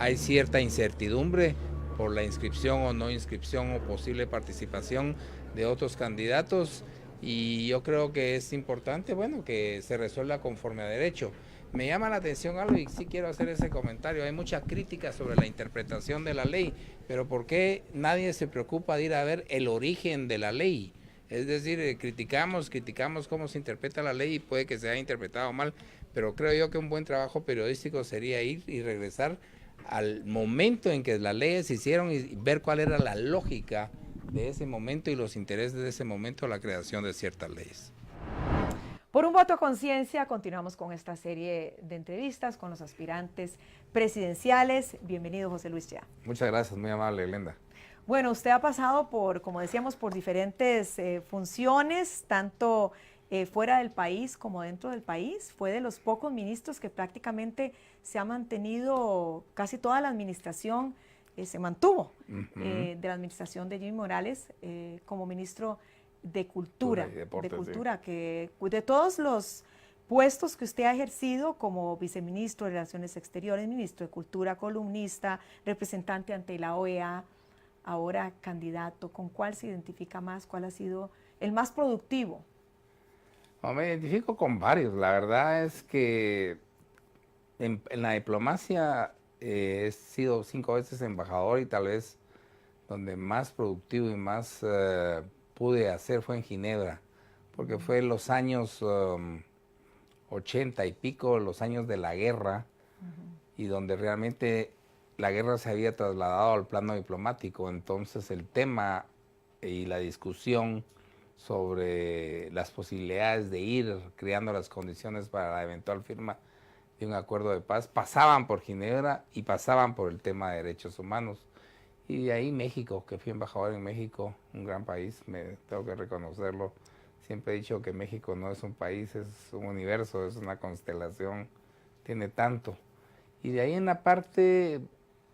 hay cierta incertidumbre por la inscripción o no inscripción o posible participación de otros candidatos, y yo creo que es importante, bueno, que se resuelva conforme a derecho. Me llama la atención algo y sí quiero hacer ese comentario. Hay mucha crítica sobre la interpretación de la ley, pero ¿por qué nadie se preocupa de ir a ver el origen de la ley? Es decir, criticamos cómo se interpreta la ley y puede que se haya interpretado mal, pero creo yo que un buen trabajo periodístico sería ir y regresar al momento en que las leyes se hicieron y ver cuál era la lógica de ese momento y los intereses de ese momento a la creación de ciertas leyes. Por un voto a conciencia, continuamos con esta serie de entrevistas con los aspirantes presidenciales. Bienvenido, José Luis Chea. Muchas gracias, muy amable, Glenda. Bueno, usted ha pasado por, como decíamos, por diferentes funciones, tanto fuera del país como dentro del país. Fue de los pocos ministros que prácticamente se ha mantenido, casi toda la administración se mantuvo, de la administración de Jimmy Morales como ministro de Cultura, que de todos los puestos que usted ha ejercido como viceministro de Relaciones Exteriores, ministro de Cultura, columnista, representante ante la OEA, ahora candidato, ¿con cuál se identifica más? ¿Cuál ha sido el más productivo? No, me identifico con varios. La verdad es que en la diplomacia he sido 5 veces embajador y tal vez donde más productivo y más pude hacer fue en Ginebra, porque fue los años 80 y pico, los años de la guerra, y donde realmente la guerra se había trasladado al plano diplomático. Entonces el tema y la discusión sobre las posibilidades de ir creando las condiciones para la eventual firma de un acuerdo de paz pasaban por Ginebra y pasaban por el tema de derechos humanos. Y de ahí México, que fui embajador en México, un gran país, me tengo que reconocerlo. Siempre he dicho que México no es un país, es un universo, es una constelación, tiene tanto. Y de ahí en la parte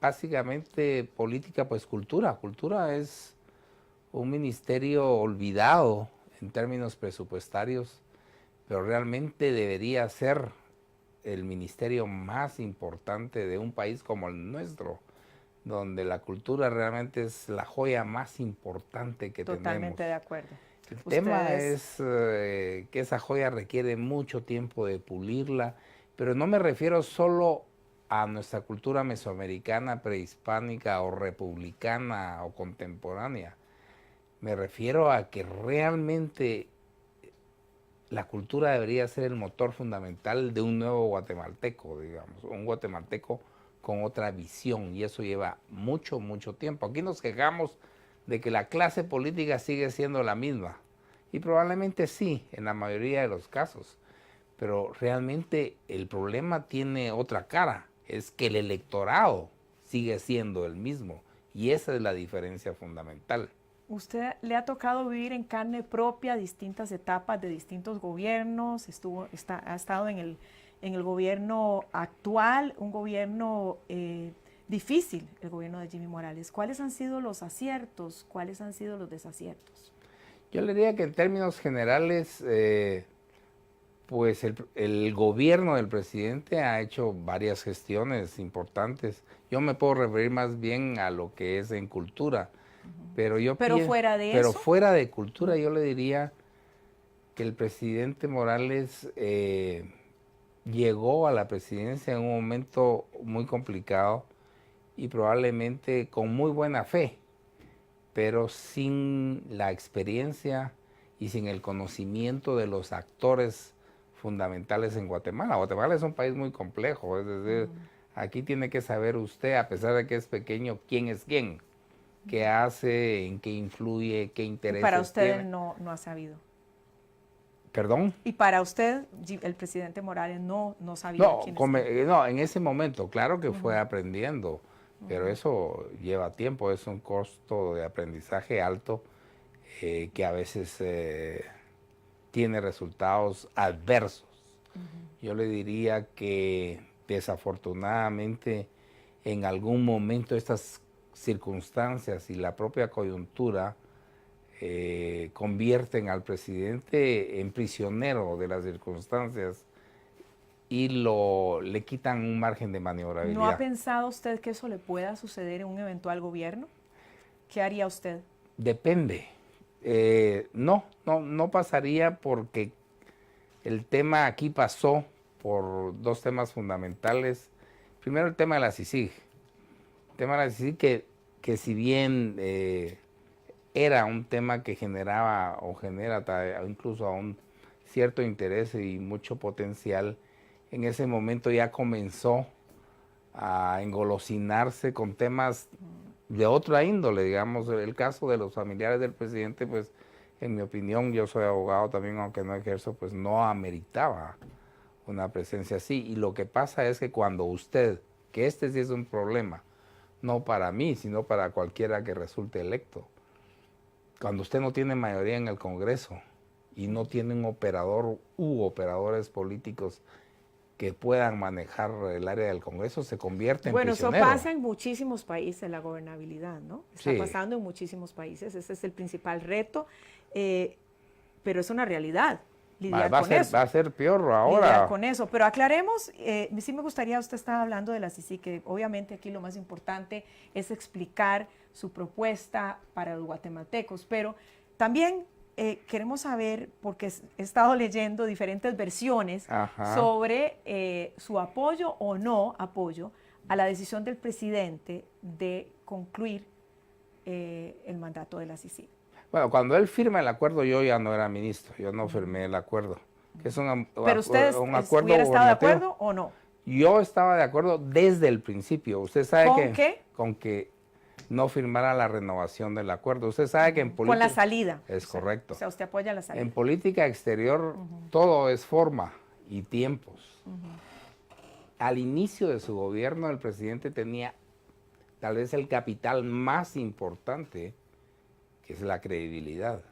básicamente política, pues cultura. Cultura es un ministerio olvidado en términos presupuestarios, pero realmente debería ser el ministerio más importante de un país como el nuestro, donde la cultura realmente es la joya más importante que tenemos. Totalmente de acuerdo. El tema es que esa joya requiere mucho tiempo de pulirla, pero no me refiero solo a nuestra cultura mesoamericana, prehispánica o republicana o contemporánea. Me refiero a que realmente la cultura debería ser el motor fundamental de un nuevo guatemalteco, digamos, un guatemalteco con otra visión, y eso lleva mucho, mucho tiempo. Aquí nos quejamos de que la clase política sigue siendo la misma, y probablemente sí, en la mayoría de los casos, pero realmente el problema tiene otra cara, es que el electorado sigue siendo el mismo, y esa es la diferencia fundamental. Usted le ha tocado vivir en carne propia distintas etapas de distintos gobiernos, ha estado en el gobierno actual, un gobierno difícil, el gobierno de Jimmy Morales. ¿Cuáles han sido los aciertos? ¿Cuáles han sido los desaciertos? Yo le diría que en términos generales, pues el gobierno del presidente ha hecho varias gestiones importantes. Yo me puedo referir más bien a lo que es en cultura. Pero fuera de pero eso, fuera de cultura, yo le diría que el presidente Morales llegó a la presidencia en un momento muy complicado y probablemente con muy buena fe, pero sin la experiencia y sin el conocimiento de los actores fundamentales en Guatemala. Guatemala es un país muy complejo, es decir, aquí tiene que saber usted, a pesar de que es pequeño, quién es quién, qué hace, en qué influye, qué intereses tiene. Y para usted tiene. no ha sabido. ¿Perdón? Y para usted, el presidente Morales no sabía quién es. No, en ese momento, claro que fue aprendiendo, pero eso lleva tiempo, es un costo de aprendizaje alto que a veces tiene resultados adversos. Yo le diría que desafortunadamente en algún momento estas circunstancias y la propia coyuntura convierten al presidente en prisionero de las circunstancias y le quitan un margen de maniobrabilidad. ¿No ha pensado usted que eso le pueda suceder en un eventual gobierno? ¿Qué haría usted? Depende. No pasaría porque el tema aquí pasó por dos temas fundamentales. Primero el tema de la CICIG. El tema de la CICIG que si bien era un tema que generaba o genera incluso aún cierto interés y mucho potencial, en ese momento ya comenzó a engolosinarse con temas de otra índole, digamos. El caso de los familiares del presidente, pues en mi opinión, yo soy abogado también, aunque no ejerzo, pues no ameritaba una presencia así. Y lo que pasa es que cuando usted, que este sí es un problema, no para mí, sino para cualquiera que resulte electo, cuando usted no tiene mayoría en el Congreso y no tiene un operador u operadores políticos que puedan manejar el área del Congreso, se convierte en prisionero. Bueno, eso pasa en muchísimos países, la gobernabilidad, ¿no? Está pasando en muchísimos países, ese es el principal reto, pero es una realidad. Lidiar con eso. Va a ser peor ahora. Lidiar con eso, pero aclaremos, sí me gustaría, usted estaba hablando de la CICIG, que obviamente aquí lo más importante es explicar su propuesta para los guatemaltecos, pero también queremos saber, porque he estado leyendo diferentes versiones sobre su apoyo o no apoyo a la decisión del presidente de concluir el mandato de la CICIG. Bueno, cuando él firma el acuerdo, yo ya no era ministro, yo no firmé el acuerdo. Que es ¿Pero usted hubiera estado de acuerdo o no? Yo estaba de acuerdo desde el principio. Usted sabe ¿Con qué? Con que no firmara la renovación del acuerdo. Usted sabe que en política... Con la salida. Es correcto. O sea, usted apoya la salida. En política exterior todo es forma y tiempos. Al inicio de su gobierno, el presidente tenía tal vez el capital más importante, que es la credibilidad.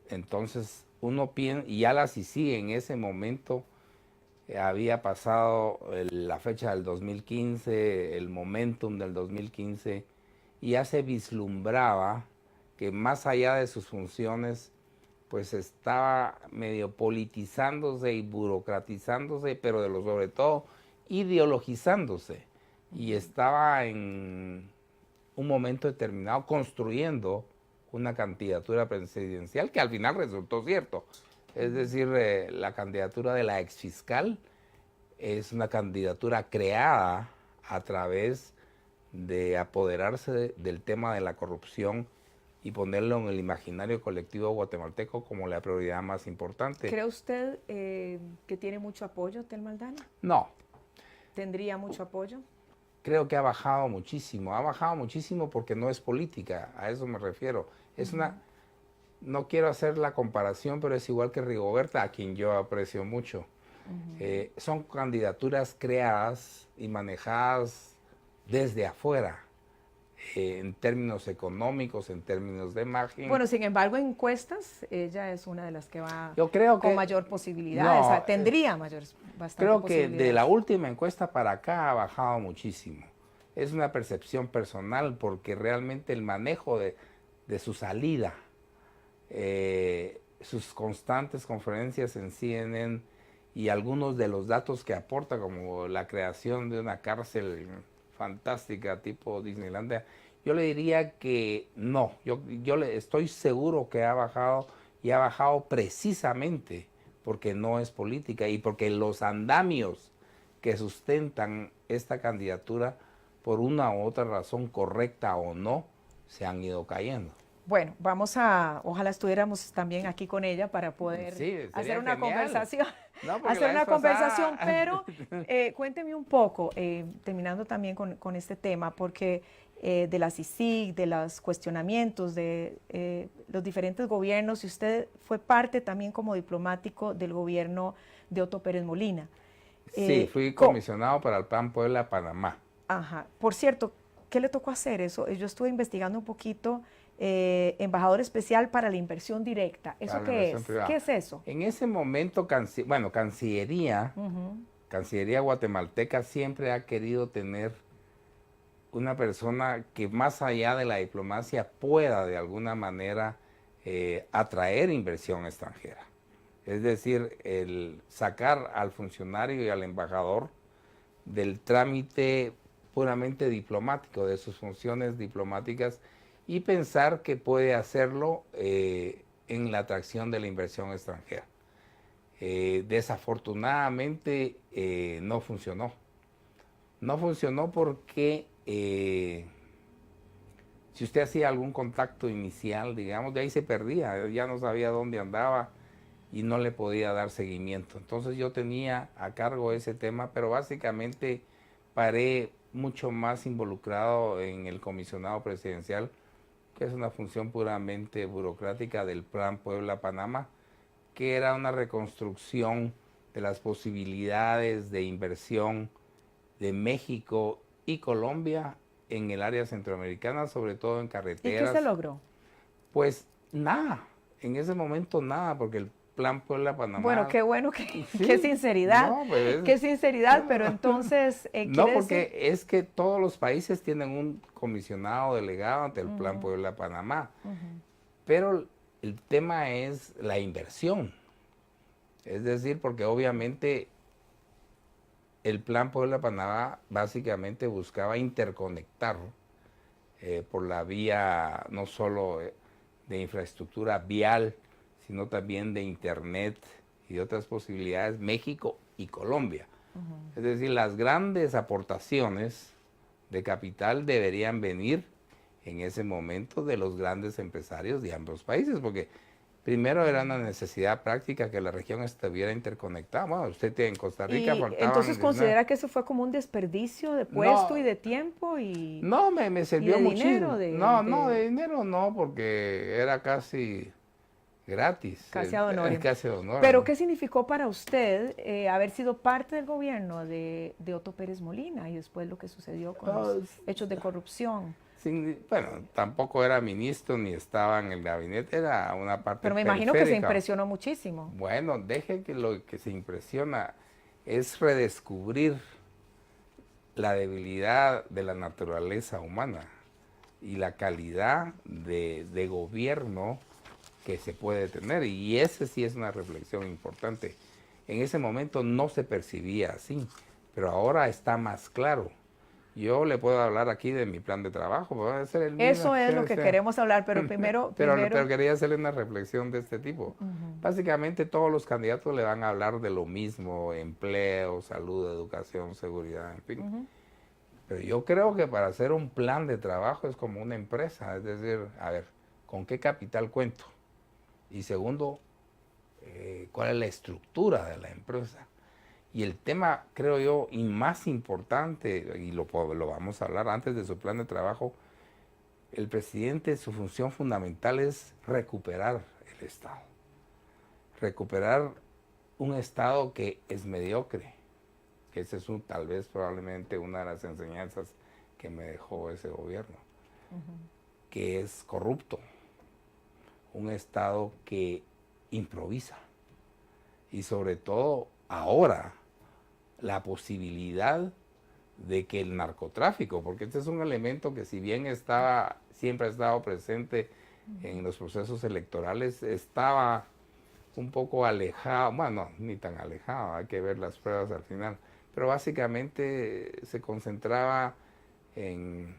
Entonces, uno piensa, y ya la CICIG en ese momento había pasado la fecha del 2015, el momentum del 2015, y ya se vislumbraba que más allá de sus funciones, pues estaba medio politizándose y burocratizándose, pero sobre todo ideologizándose, y estaba en un momento determinado construyendo una candidatura presidencial que al final resultó cierto. Es decir, la candidatura de la exfiscal es una candidatura creada a través de apoderarse del tema de la corrupción y ponerlo en el imaginario colectivo guatemalteco como la prioridad más importante. ¿Cree usted que tiene mucho apoyo, Tel Maldana? No. ¿Tendría mucho apoyo? Creo que ha bajado muchísimo porque no es política, a eso me refiero. Es no quiero hacer la comparación, pero es igual que Rigoberta, a quien yo aprecio mucho. Son candidaturas creadas y manejadas desde afuera, en términos económicos, en términos de imagen. Bueno, sin embargo, en encuestas, ella es una de las que va con mayor posibilidad, no, o sea, tendría bastante creo que de la última encuesta para acá ha bajado muchísimo. Es una percepción personal porque realmente el manejo de su salida, sus constantes conferencias en CNN y algunos de los datos que aporta, como la creación de una cárcel fantástica tipo Disneylandia, yo le diría que no, yo estoy seguro que ha bajado, y ha bajado precisamente porque no es política y porque los andamios que sustentan esta candidatura, por una u otra razón, correcta o no, se han ido cayendo. Bueno, ojalá estuviéramos también aquí con ella para poder hacer una conversación. No, hacer una conversación, pero cuénteme un poco, terminando también con este tema, porque de la CICIG, de los cuestionamientos de los diferentes gobiernos, y usted fue parte también como diplomático del gobierno de Otto Pérez Molina. Sí, fui comisionado para el Plan Puebla Panamá. Ajá. Por cierto, ¿qué le tocó hacer eso? Yo estuve investigando un poquito. Embajador especial para la inversión directa. ¿Eso qué es? ¿Qué es eso? En ese momento, Cancillería guatemalteca siempre ha querido tener una persona que más allá de la diplomacia pueda de alguna manera atraer inversión extranjera. Es decir, el sacar al funcionario y al embajador del trámite puramente diplomático, de sus funciones diplomáticas, y pensar que puede hacerlo en la atracción de la inversión extranjera. Desafortunadamente no funcionó. No funcionó porque si usted hacía algún contacto inicial, digamos, de ahí se perdía, ya no sabía dónde andaba y no le podía dar seguimiento. Entonces yo tenía a cargo ese tema, pero básicamente paré mucho más involucrado en el comisionado presidencial, que es una función puramente burocrática del Plan Puebla-Panamá, que era una reconstrucción de las posibilidades de inversión de México y Colombia en el área centroamericana, sobre todo en carreteras. ¿Y qué se logró? Pues nada, en ese momento nada, porque el Plan Puebla-Panamá... Bueno, qué bueno, sí, qué sinceridad, no, pues, qué sinceridad, pero entonces... no, porque es que todos los países tienen un comisionado delegado ante el Plan Puebla-Panamá, pero el tema es la inversión, es decir, porque obviamente el Plan Puebla-Panamá básicamente buscaba interconectar por la vía no solo de infraestructura vial, sino también de internet y de otras posibilidades, México y Colombia. Es decir, las grandes aportaciones de capital deberían venir en ese momento de los grandes empresarios de ambos países, porque primero era una necesidad práctica que la región estuviera interconectada. Bueno, usted en Costa Rica faltaban... Entonces considera que eso fue como un desperdicio de puesto y de tiempo y... No, me sirvió muchísimo. Dinero, de dinero no, porque era casi gratis. Casi ad honorem. Casi ad honorem. Pero ¿qué significó para usted haber sido parte del gobierno de Otto Pérez Molina y después lo que sucedió con los hechos de corrupción? Bueno, tampoco era ministro ni estaba en el gabinete, era una parte Pero me imagino que se impresionó muchísimo. Bueno, deje que lo que se impresiona es redescubrir la debilidad de la naturaleza humana y la calidad de gobierno que se puede tener. Y ese sí es una reflexión importante. En ese momento no se percibía así, pero ahora está más claro. Yo le puedo hablar aquí de mi plan de trabajo. Puede ser el mismo, eso es lo que queremos hablar, pero primero... pero quería hacerle una reflexión de este tipo. Básicamente todos los candidatos le van a hablar de lo mismo, empleo, salud, educación, seguridad, en fin. Pero yo creo que para hacer un plan de trabajo es como una empresa, es decir, a ver, ¿con qué capital cuento? Y segundo, ¿cuál es la estructura de la empresa? Y el tema, creo yo, y más importante, y lo vamos a hablar antes de su plan de trabajo, el presidente, su función fundamental es recuperar el Estado. Recuperar un Estado que es mediocre, que ese es tal vez probablemente una de las enseñanzas que me dejó ese gobierno, que es corrupto, un Estado que improvisa y sobre todo ahora la posibilidad de que el narcotráfico, porque este es un elemento que si bien siempre ha estado presente en los procesos electorales, estaba un poco alejado, bueno, ni tan alejado, hay que ver las pruebas al final, pero básicamente se concentraba en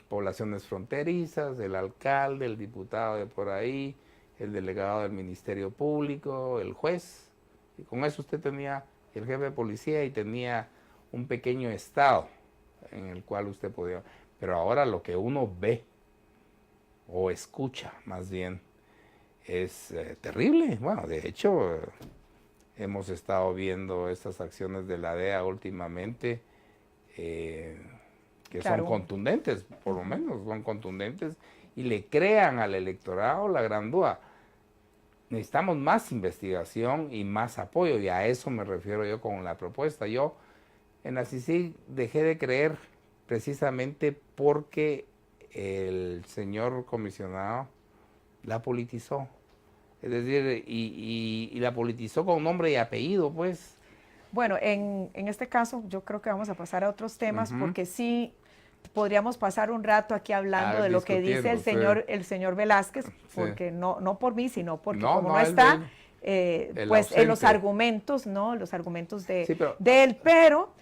poblaciones fronterizas, el alcalde, el diputado de por ahí, el delegado del Ministerio Público, el juez, y con eso usted tenía el jefe de policía y tenía un pequeño estado en el cual usted podía... Pero ahora lo que uno ve, o escucha más bien, es terrible. Bueno, de hecho, hemos estado viendo estas acciones de la DEA últimamente, que son contundentes, por lo menos son contundentes, y le crean al electorado la gran duda. Necesitamos más investigación y más apoyo, y a eso me refiero yo con la propuesta. Yo en la CICIG dejé de creer precisamente porque el señor comisionado la politizó. Es decir, y la politizó con nombre y apellido, pues. Bueno, en este caso yo creo que vamos a pasar a otros temas, porque sí podríamos pasar un rato aquí hablando de lo que dice el señor Velázquez, porque no por mí, sino porque como no está, pues en los ausente. argumentos, ¿no? Los argumentos Sí, pero de él, pero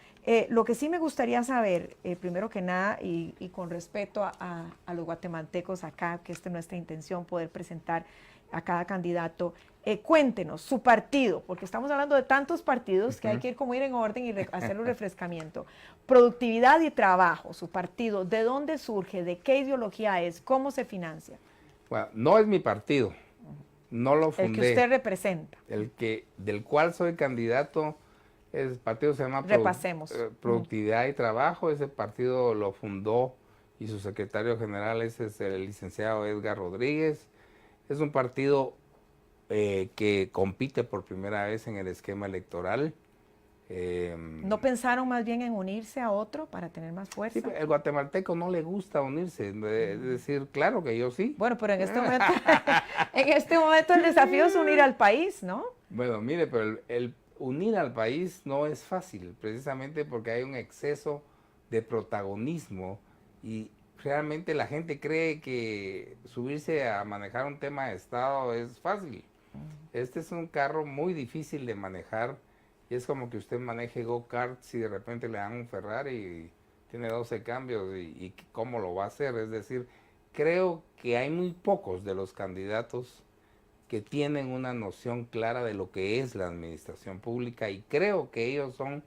lo que sí me gustaría saber, primero que nada, y con respeto a los guatemaltecos acá, que esta es nuestra intención, poder presentar a cada candidato, cuéntenos su partido, porque estamos hablando de tantos partidos que hay que ir como ir en orden y hacer un refrescamiento. Productividad y trabajo, su partido, ¿de dónde surge? ¿De qué ideología es? ¿Cómo se financia? bueno, no es mi partido, no lo fundé. El que usted representa. Del cual soy candidato, el partido se llama Repasemos. Productividad y Trabajo. Ese partido lo fundó y su secretario general es el licenciado Edgar Rodríguez. Es un partido que compite por primera vez en el esquema electoral. ¿No pensaron más bien en unirse a otro para tener más fuerza? Sí, el guatemalteco no le gusta unirse, es decir, claro que yo sí. Bueno, pero en este momento el desafío es unir al país, ¿no? Bueno, mire, pero el unir al país no es fácil, precisamente porque hay un exceso de protagonismo y realmente la gente cree que subirse a manejar un tema de Estado es fácil. Este es un carro muy difícil de manejar y es como que usted maneje go-karts y de repente le dan un Ferrari y tiene 12 cambios y ¿cómo lo va a hacer? Es decir, creo que hay muy pocos de los candidatos que tienen una noción clara de lo que es la administración pública y creo que ellos son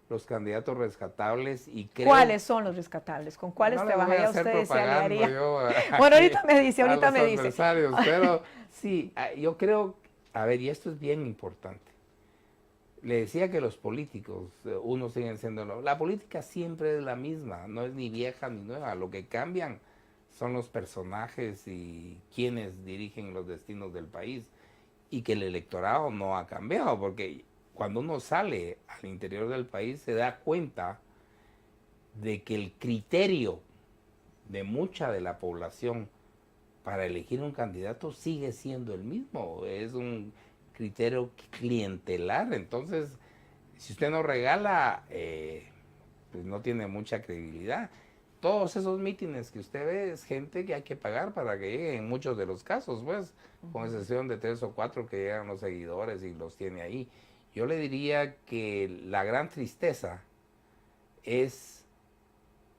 los candidatos rescatables y creo... ¿Cuáles son los rescatables? ¿Con cuáles no trabajaría usted y se aliaría? Bueno, ahorita me dice, ahorita me dice. Pero sí, yo creo, a ver, y esto es bien importante. Le decía que los políticos, unos siguen siendo... La política siempre es la misma, no es ni vieja ni nueva. Lo que cambian son los personajes y quienes dirigen los destinos del país. Y que el electorado no ha cambiado, porque cuando uno sale al interior del país se da cuenta de que el criterio de mucha de la población para elegir un candidato sigue siendo el mismo. Es un criterio clientelar. Entonces, si usted no regala, pues no tiene mucha credibilidad. Todos esos mítines que usted ve es gente que hay que pagar para que llegue en muchos de los casos, pues, con excepción de 3 o 4 que llegan los seguidores y los tiene ahí. Yo le diría que la gran tristeza es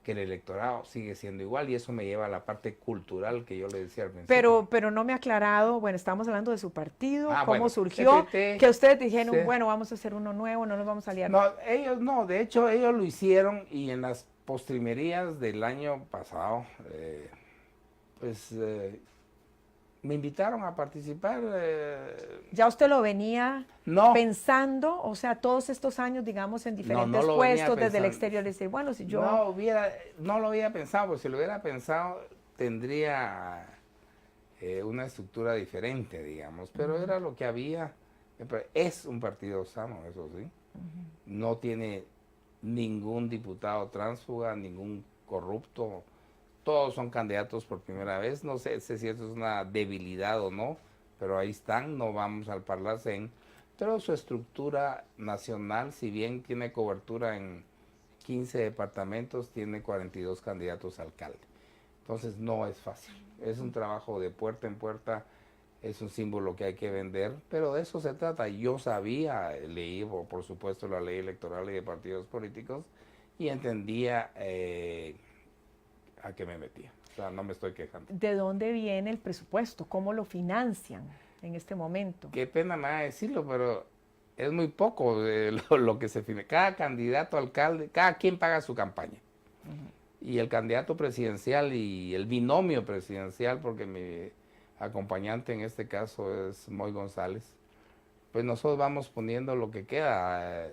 que el electorado sigue siendo igual y eso me lleva a la parte cultural que yo le decía al principio. Pero no me ha aclarado, bueno, estamos hablando de su partido, cómo bueno, surgió, CPT, que ustedes dijeron, sí. bueno, vamos a hacer uno nuevo, no nos vamos a liar. No, ellos no, de hecho ellos lo hicieron y en las postrimerías del año pasado, me invitaron a participar. ¿Ya usted lo venía No, pensando, o sea, todos estos años, digamos, en diferentes lo venía puestos desde el pensando. exterior, decir, bueno, si yo... No lo había pensado, porque si lo hubiera pensado tendría una estructura diferente, digamos, pero era lo que había. Es un partido sano, eso sí. No tiene ningún diputado tránsfuga, ningún corrupto. Todos son candidatos por primera vez. No sé si eso es una debilidad o no, pero ahí están, no vamos al Parlacén. Pero su estructura nacional, si bien tiene cobertura en 15 departamentos, tiene 42 candidatos a alcalde. Entonces no es fácil. Es un trabajo de puerta en puerta, es un símbolo que hay que vender, pero de eso se trata. Yo sabía, leí por supuesto la ley electoral y de partidos políticos y entendía a qué me metía. O sea, no me estoy quejando. ¿De dónde viene el presupuesto? ¿Cómo lo financian en este momento? Qué pena me da decirlo, pero es muy poco lo que se financia. Cada candidato a alcalde, cada quien paga su campaña. Y el candidato presidencial y el binomio presidencial, porque mi acompañante en este caso es Moy González, pues nosotros vamos poniendo lo que queda,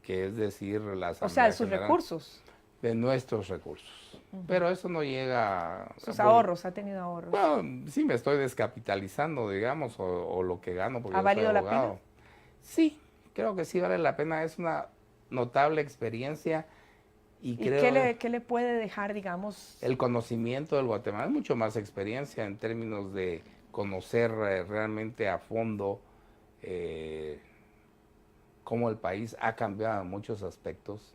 que es decir, la Asamblea O sea, de sus General, recursos. de nuestros recursos. Pero eso no llega... Sus ahorros, ha tenido ahorros. Bueno, sí me estoy descapitalizando, digamos, o lo que gano porque ¿Ha yo soy valido la abogado. pena? Sí, creo que sí vale la pena. Es una notable experiencia y creo... qué le puede dejar, digamos? El conocimiento del Guatemala es mucho más experiencia en términos de conocer realmente a fondo cómo el país ha cambiado en muchos aspectos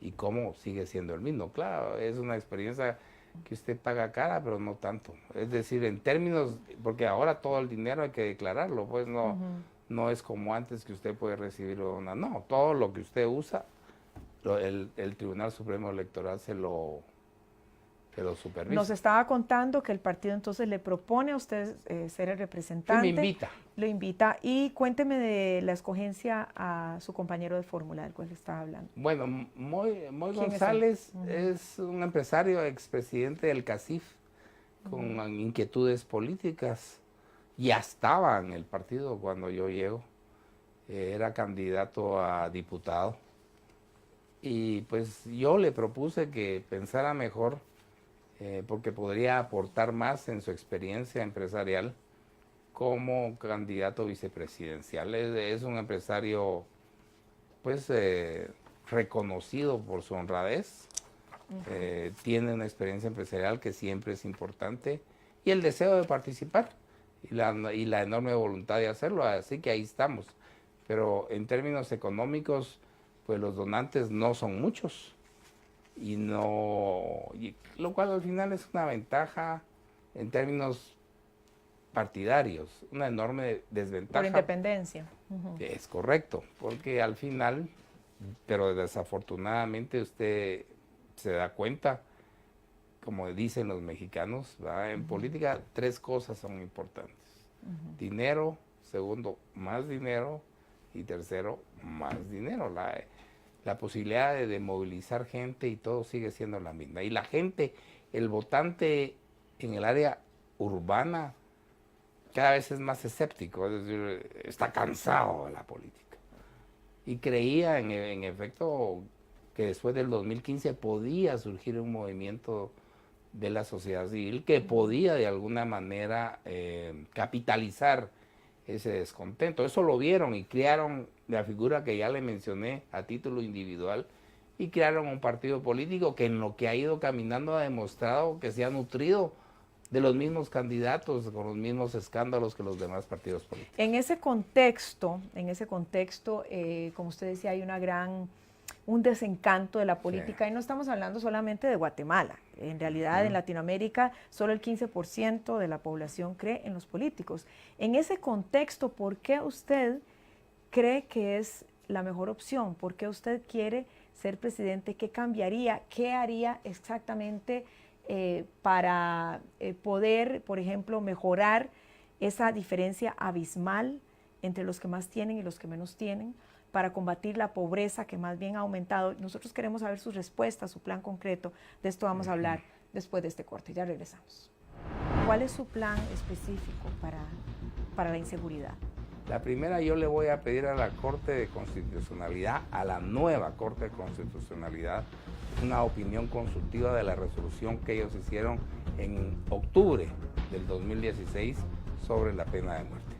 y cómo sigue siendo el mismo. Claro, es una experiencia que usted paga cara, pero no tanto. Es decir, en términos, porque ahora todo el dinero hay que declararlo, pues no, no es como antes que usted puede recibir una, no, todo lo que usted usa, el Tribunal Supremo Electoral se lo supervisa. Nos estaba contando que el partido entonces le propone a usted ser el representante. Sí, me invita. Lo invita. Y cuénteme de la escogencia a su compañero de fórmula, del cual le estaba hablando. Bueno, Moy González es un empresario, expresidente del CACIF, con inquietudes políticas. Ya estaba en el partido cuando yo llego. Era candidato a diputado. Y pues yo le propuse que pensara mejor, porque podría aportar más en su experiencia empresarial como candidato vicepresidencial. Es un empresario pues reconocido por su honradez, tiene una experiencia empresarial que siempre es importante y el deseo de participar y la enorme voluntad de hacerlo, así que ahí estamos. Pero en términos económicos, pues los donantes no son muchos. Lo cual al final es una ventaja en términos partidarios, una enorme desventaja. Por independencia. Es correcto, porque al final, pero desafortunadamente usted se da cuenta, como dicen los mexicanos, ¿verdad? En política 3 cosas son importantes. Dinero, segundo, más dinero, y tercero, más dinero. La posibilidad de movilizar gente y todo sigue siendo la misma. Y la gente, el votante en el área urbana, cada vez es más escéptico, es decir, está cansado de la política. Y creía en efecto que después del 2015 podía surgir un movimiento de la sociedad civil que podía de alguna manera capitalizar ese descontento. Eso lo vieron y crearon la figura que ya le mencioné a título individual y crearon un partido político que en lo que ha ido caminando ha demostrado que se ha nutrido de los mismos candidatos, con los mismos escándalos que los demás partidos políticos. En ese contexto, como usted decía, hay un desencanto de la política, sí. Y no estamos hablando solamente de Guatemala. En realidad, en Latinoamérica, solo el 15% de la población cree en los políticos. En ese contexto, ¿por qué usted cree que es la mejor opción? ¿Por qué usted quiere ser presidente? ¿Qué cambiaría? ¿Qué haría exactamente para poder, por ejemplo, mejorar esa diferencia abismal entre los que más tienen y los que menos tienen, para combatir la pobreza que más bien ha aumentado? Nosotros queremos saber sus respuestas, su plan concreto. De esto vamos a hablar después de este corte. Ya regresamos. ¿Cuál es su plan específico para la inseguridad? La primera, yo le voy a pedir a la Corte de Constitucionalidad, a la nueva Corte de Constitucionalidad, una opinión consultiva de la resolución que ellos hicieron en octubre del 2016 sobre la pena de muerte.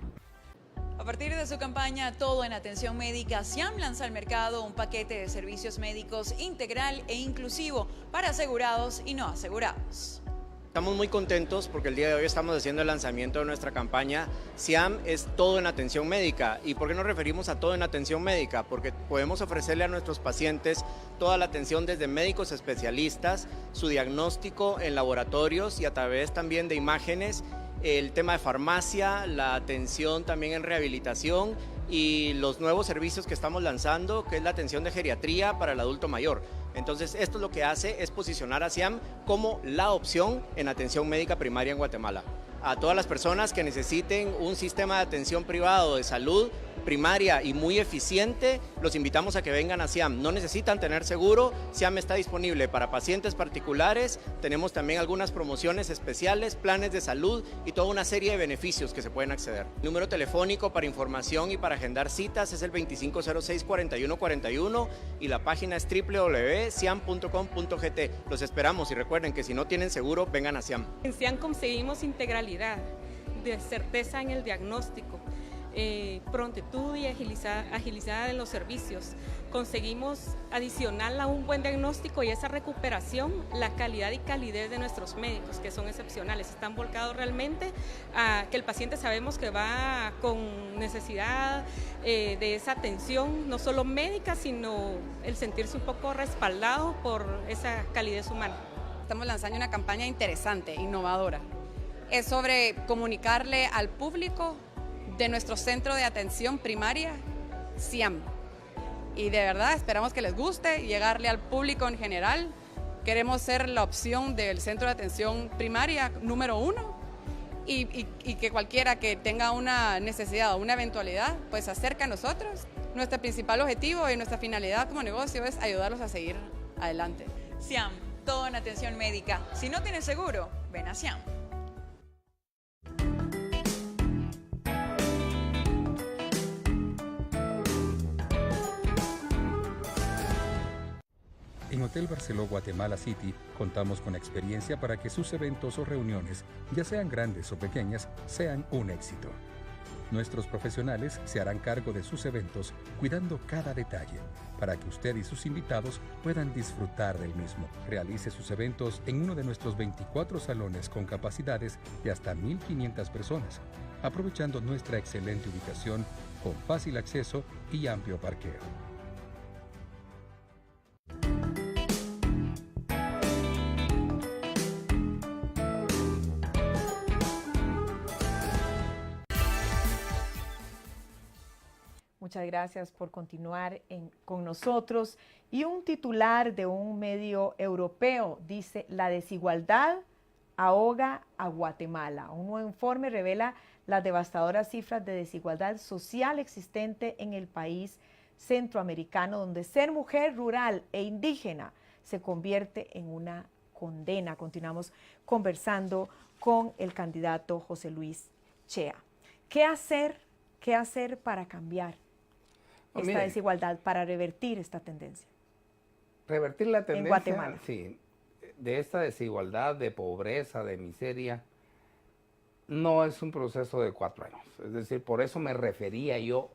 A partir de su campaña Todo en Atención Médica, Siam lanza al mercado un paquete de servicios médicos integral e inclusivo para asegurados y no asegurados. Estamos muy contentos porque el día de hoy estamos haciendo el lanzamiento de nuestra campaña. Siam es todo en atención médica. ¿Y por qué nos referimos a todo en atención médica? Porque podemos ofrecerle a nuestros pacientes toda la atención desde médicos especialistas, su diagnóstico en laboratorios y a través también de imágenes, el tema de farmacia, la atención también en rehabilitación y los nuevos servicios que estamos lanzando, que es la atención de geriatría para el adulto mayor. Entonces, esto lo que hace es posicionar a Siam como la opción en atención médica primaria en Guatemala. A todas las personas que necesiten un sistema de atención privado de salud primaria y muy eficiente, los invitamos a que vengan a Siam. No necesitan tener seguro, Siam está disponible para pacientes particulares, tenemos también algunas promociones especiales, planes de salud y toda una serie de beneficios que se pueden acceder. El número telefónico para información y para agendar citas es el 2506-4141 y la página es www.siam.com.gt. Los esperamos y recuerden que si no tienen seguro, vengan a Siam. En Siam conseguimos integralidad, de certeza en el diagnóstico, prontitud y agilidad en los servicios. Conseguimos adicional a un buen diagnóstico y esa recuperación, la calidad y calidez de nuestros médicos, que son excepcionales. Están volcados realmente a que el paciente sabemos que va con necesidad de esa atención, no solo médica, sino el sentirse un poco respaldado por esa calidez humana. Estamos lanzando una campaña interesante, innovadora. Es sobre comunicarle al público de nuestro centro de atención primaria, SIAM. Y de verdad esperamos que les guste, llegarle al público en general. Queremos ser la opción del centro de atención primaria número 1 y que cualquiera que tenga una necesidad o una eventualidad, pues se acerque a nosotros. Nuestro principal objetivo y nuestra finalidad como negocio es ayudarlos a seguir adelante. SIAM, todo en atención médica. Si no tienes seguro, ven a SIAM. En Hotel Barceló Guatemala City contamos con experiencia para que sus eventos o reuniones, ya sean grandes o pequeñas, sean un éxito. Nuestros profesionales se harán cargo de sus eventos, cuidando cada detalle, para que usted y sus invitados puedan disfrutar del mismo. Realice sus eventos en uno de nuestros 24 salones con capacidades de hasta 1.500 personas, aprovechando nuestra excelente ubicación con fácil acceso y amplio parqueo. Muchas gracias por continuar con nosotros. Y un titular de un medio europeo dice: la desigualdad ahoga a Guatemala. Un nuevo informe revela las devastadoras cifras de desigualdad social existente en el país centroamericano, donde ser mujer rural e indígena se convierte en una condena. Continuamos conversando con el candidato José Luis Chea. ¿Qué hacer para cambiar esta desigualdad, para revertir esta tendencia? Revertir la tendencia, en Guatemala. Sí, de esta desigualdad, de pobreza, de miseria, no es un proceso de 4 años. Es decir, por eso me refería yo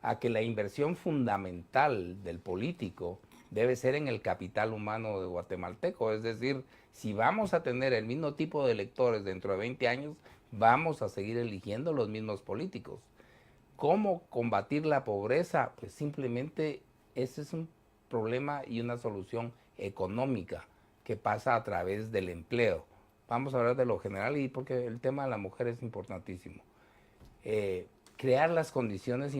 a que la inversión fundamental del político debe ser en el capital humano de guatemalteco. Es decir, si vamos a tener el mismo tipo de electores dentro de 20 años, vamos a seguir eligiendo los mismos políticos. ¿Cómo combatir la pobreza? Pues simplemente ese es un problema y una solución económica que pasa a través del empleo. Vamos a hablar de lo general y porque el tema de la mujer es importantísimo. Crear las condiciones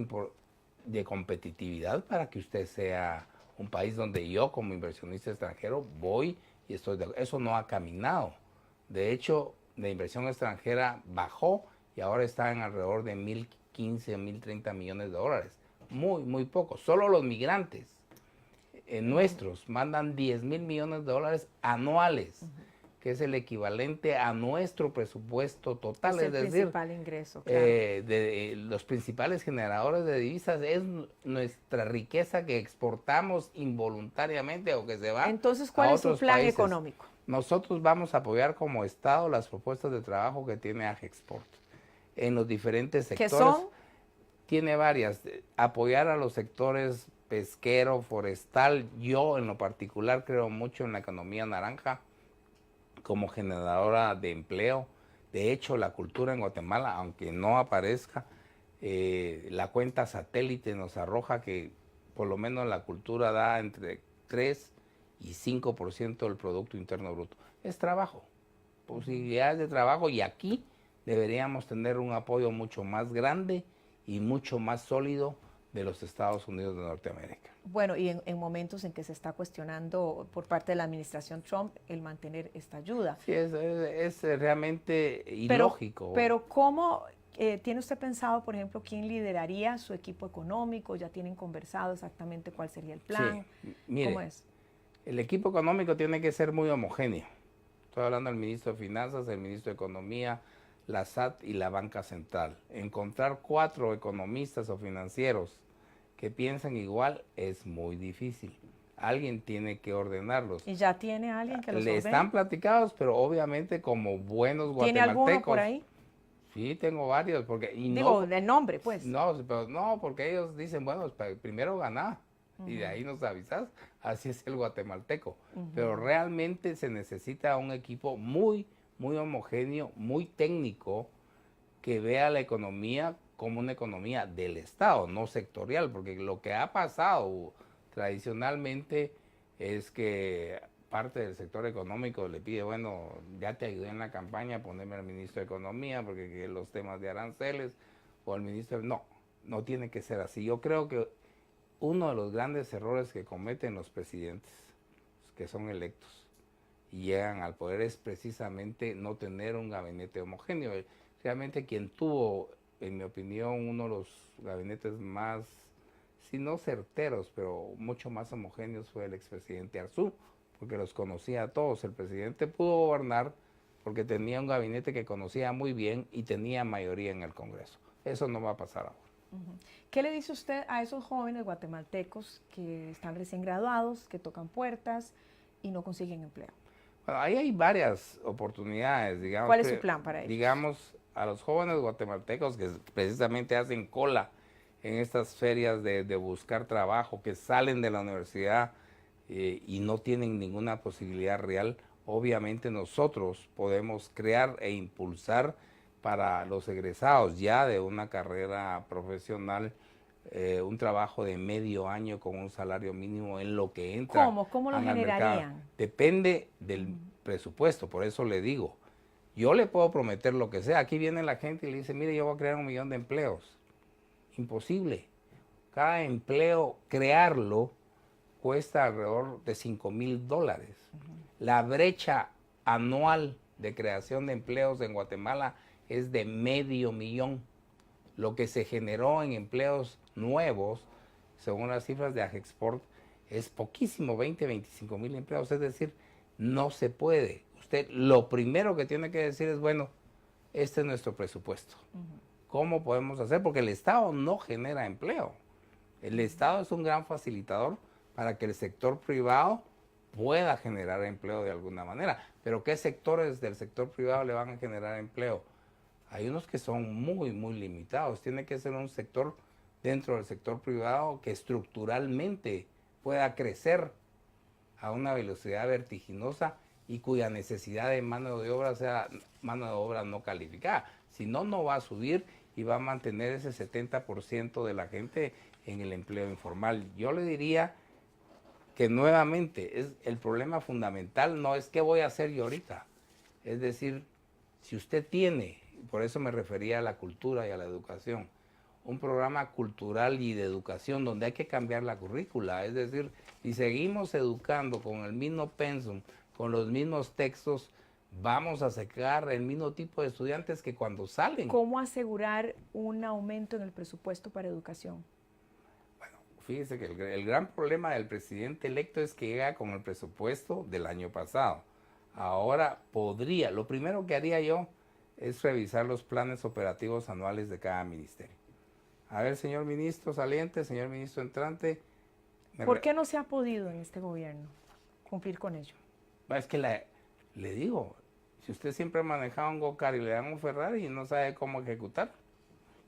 de competitividad para que usted sea un país donde yo como inversionista extranjero voy y estoy de acuerdo. Eso no ha caminado. De hecho, la inversión extranjera bajó y ahora está en alrededor de 1.015 o 1.030 millones de dólares. Muy, muy poco. Solo los migrantes nuestros mandan 10.000 millones de dólares anuales, que es el equivalente a nuestro presupuesto total. Es el principal ingreso, claro. Los principales generadores de divisas es nuestra riqueza que exportamos involuntariamente o que se va. Entonces, ¿cuál es su plan económico? Nosotros vamos a apoyar como Estado las propuestas de trabajo que tiene AGEXPORT en los diferentes sectores. ¿Qué son? Tiene varias. Apoyar a los sectores pesquero, forestal. Yo en lo particular creo mucho en la economía naranja como generadora de empleo. De hecho, la cultura en Guatemala, aunque no aparezca, la cuenta satélite nos arroja que por lo menos la cultura da entre 3 y 5% del Producto Interno Bruto. Es trabajo, posibilidades de trabajo, y aquí deberíamos tener un apoyo mucho más grande y mucho más sólido de los Estados Unidos de Norteamérica. Bueno, y en momentos en que se está cuestionando por parte de la administración Trump el mantener esta ayuda. Sí, es realmente ilógico. Pero ¿cómo tiene usted pensado, por ejemplo, quién lideraría su equipo económico? ¿Ya tienen conversado exactamente cuál sería el plan? Sí, mire, ¿cómo es? El equipo económico tiene que ser muy homogéneo. Estoy hablando del ministro de Finanzas, el ministro de Economía, la SAT y la Banca Central. Encontrar 4 economistas o financieros que piensan igual es muy difícil. Alguien tiene que ordenarlos. ¿Y ya tiene alguien que los ordene? Están platicados, pero obviamente como buenos guatemaltecos. ¿Tiene alguno por ahí? Sí, tengo varios. Porque, Digo, de nombre, pues. No, pero no, porque ellos dicen, bueno, primero ganá y de ahí nos avisas. Así es el guatemalteco. Pero realmente se necesita un equipo muy, muy homogéneo, muy técnico, que vea la economía como una economía del Estado, no sectorial, porque lo que ha pasado tradicionalmente es que parte del sector económico le pide, bueno, ya te ayudé en la campaña, ponerme al ministro de Economía, porque los temas de aranceles, o el ministro, no tiene que ser así. Yo creo que uno de los grandes errores que cometen los presidentes, que son electos y llegan al poder, es precisamente no tener un gabinete homogéneo. Realmente quien tuvo, en mi opinión, uno de los gabinetes más, si no certeros, pero mucho más homogéneos fue el expresidente Arzú, porque los conocía a todos. El presidente pudo gobernar porque tenía un gabinete que conocía muy bien y tenía mayoría en el Congreso. Eso no va a pasar ahora. ¿Qué le dice usted a esos jóvenes guatemaltecos que están recién graduados, que tocan puertas y no consiguen empleo? Bueno, ahí hay varias oportunidades, digamos. ¿Cuál es su plan para ellos? Digamos, a los jóvenes guatemaltecos que precisamente hacen cola en estas ferias de buscar trabajo, que salen de la universidad y no tienen ninguna posibilidad real, obviamente nosotros podemos crear e impulsar para los egresados ya de una carrera profesional, un trabajo de medio año con un salario mínimo en lo que entra. ¿Cómo lo generarían? Depende del presupuesto, por eso le digo, yo le puedo prometer lo que sea. Aquí viene la gente y le dice, mire, yo voy a crear 1 millón de empleos. Imposible. Cada empleo, crearlo, cuesta alrededor de $5,000. La brecha anual de creación de empleos en Guatemala es de $500,000. Lo que se generó en empleos nuevos, según las cifras de Agexport, es poquísimo, 25,000 empleos. Es decir, no se puede. Usted lo primero que tiene que decir es, bueno, este es nuestro presupuesto. ¿Cómo podemos hacer? Porque el Estado no genera empleo. El Estado es un gran facilitador para que el sector privado pueda generar empleo de alguna manera. Pero ¿qué sectores del sector privado le van a generar empleo? Hay unos que son muy, muy limitados. Tiene que ser un sector dentro del sector privado que estructuralmente pueda crecer a una velocidad vertiginosa y cuya necesidad de mano de obra sea mano de obra no calificada. Si no, no va a subir y va a mantener ese 70% de la gente en el empleo informal. Yo le diría que nuevamente el problema fundamental no es qué voy a hacer yo ahorita. Es decir, si usted tiene, por eso me refería a la cultura y a la educación, un programa cultural y de educación donde hay que cambiar la currícula. Es decir, si seguimos educando con el mismo pensum, con los mismos textos, vamos a sacar el mismo tipo de estudiantes que cuando salen. ¿Cómo asegurar un aumento en el presupuesto para educación? Bueno, fíjese que el gran problema del presidente electo es que llega con el presupuesto del año pasado. Ahora podría, lo primero que haría yo es revisar los planes operativos anuales de cada ministerio. A ver, señor ministro saliente, señor ministro entrante. ¿Por qué no se ha podido en este gobierno cumplir con ello? Es que le digo, si usted siempre ha manejado un go-kart y le dan un Ferrari y no sabe cómo ejecutar.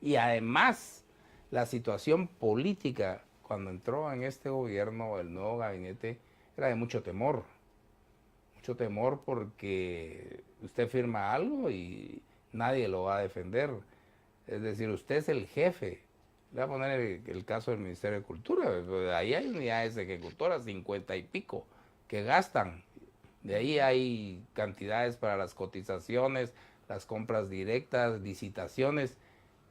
Y además, la situación política cuando entró en este gobierno, el nuevo gabinete, era de mucho temor. Mucho temor porque usted firma algo y nadie lo va a defender. Es decir, usted es el jefe. Le voy a poner el caso del Ministerio de Cultura. Ahí hay unidades ejecutoras, 50 y pico, que gastan. De ahí hay cantidades para las cotizaciones, las compras directas, licitaciones,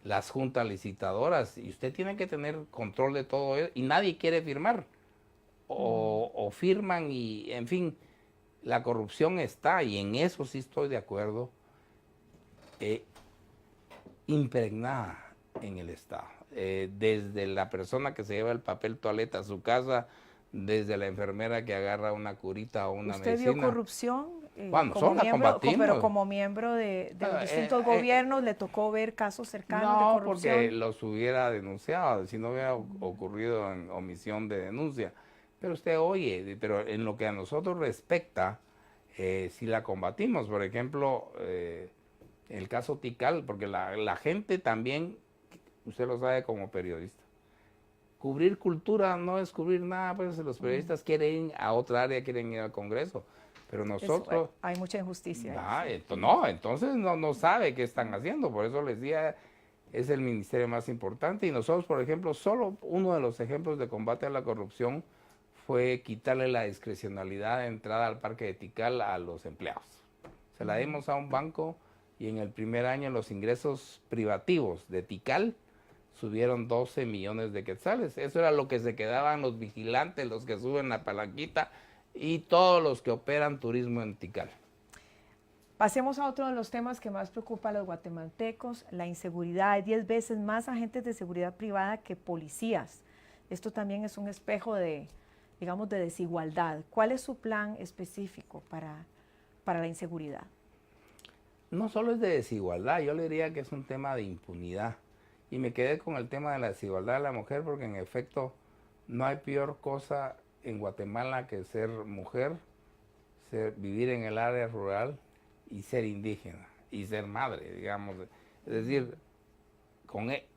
las juntas licitadoras. Y usted tiene que tener control de todo eso. Y nadie quiere firmar. O firman y, en fin, la corrupción está, y en eso sí estoy de acuerdo, impregnada en el Estado. Desde la persona que se lleva el papel toaleta a su casa, desde la enfermera que agarra una curita o una medicina. ¿Usted vio corrupción? Bueno, nosotros la combatimos. Pero como miembro de los distintos gobiernos, ¿le tocó ver casos cercanos de corrupción? No, porque los hubiera denunciado, si no hubiera ocurrido en omisión de denuncia. Pero usted oye, pero en lo que a nosotros respecta, si la combatimos. Por ejemplo, el caso Tikal, porque la gente también, usted lo sabe como periodista, cubrir cultura no es cubrir nada, pues los periodistas quieren ir a otra área, quieren ir al Congreso, pero nosotros... Hay mucha injusticia. Entonces no sabe qué están haciendo, por eso les decía, es el ministerio más importante, y nosotros, por ejemplo, solo uno de los ejemplos de combate a la corrupción fue quitarle la discrecionalidad de entrada al parque de Tikal a los empleados. Se la dimos a un banco y en el primer año los ingresos privativos de Tikal subieron 12 millones de quetzales. Eso era lo que se quedaban los vigilantes, los que suben la palanquita y todos los que operan turismo en Tikal. Pasemos a otro de los temas que más preocupa a los guatemaltecos, la inseguridad. Hay 10 veces más agentes de seguridad privada que policías. Esto también es un espejo de, digamos, de desigualdad. ¿Cuál es su plan específico para la inseguridad? No solo es de desigualdad, yo le diría que es un tema de impunidad. Y me quedé con el tema de la desigualdad de la mujer porque en efecto no hay peor cosa en Guatemala que ser mujer, vivir en el área rural y ser indígena y ser madre, digamos. Es decir,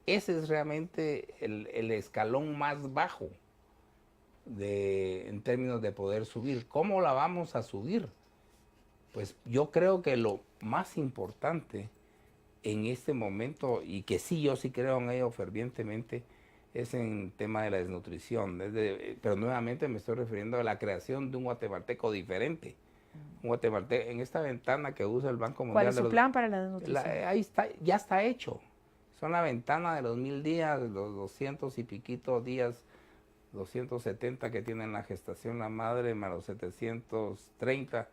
ese es realmente el escalón más bajo en términos de poder subir. ¿Cómo la vamos a subir? Pues yo creo que lo más importante en este momento, y que sí, yo sí creo en ello fervientemente, es en tema de la desnutrición. Pero nuevamente me estoy refiriendo a la creación de un guatemalteco diferente. Un guatemalteco, en esta ventana que usa el Banco Mundial. ¿Cuál es su plan para la desnutrición? Ahí está, ya está hecho. Son la ventana de los 1000 días, los 200 y piquitos días, 270 que tienen la gestación la madre, más los 730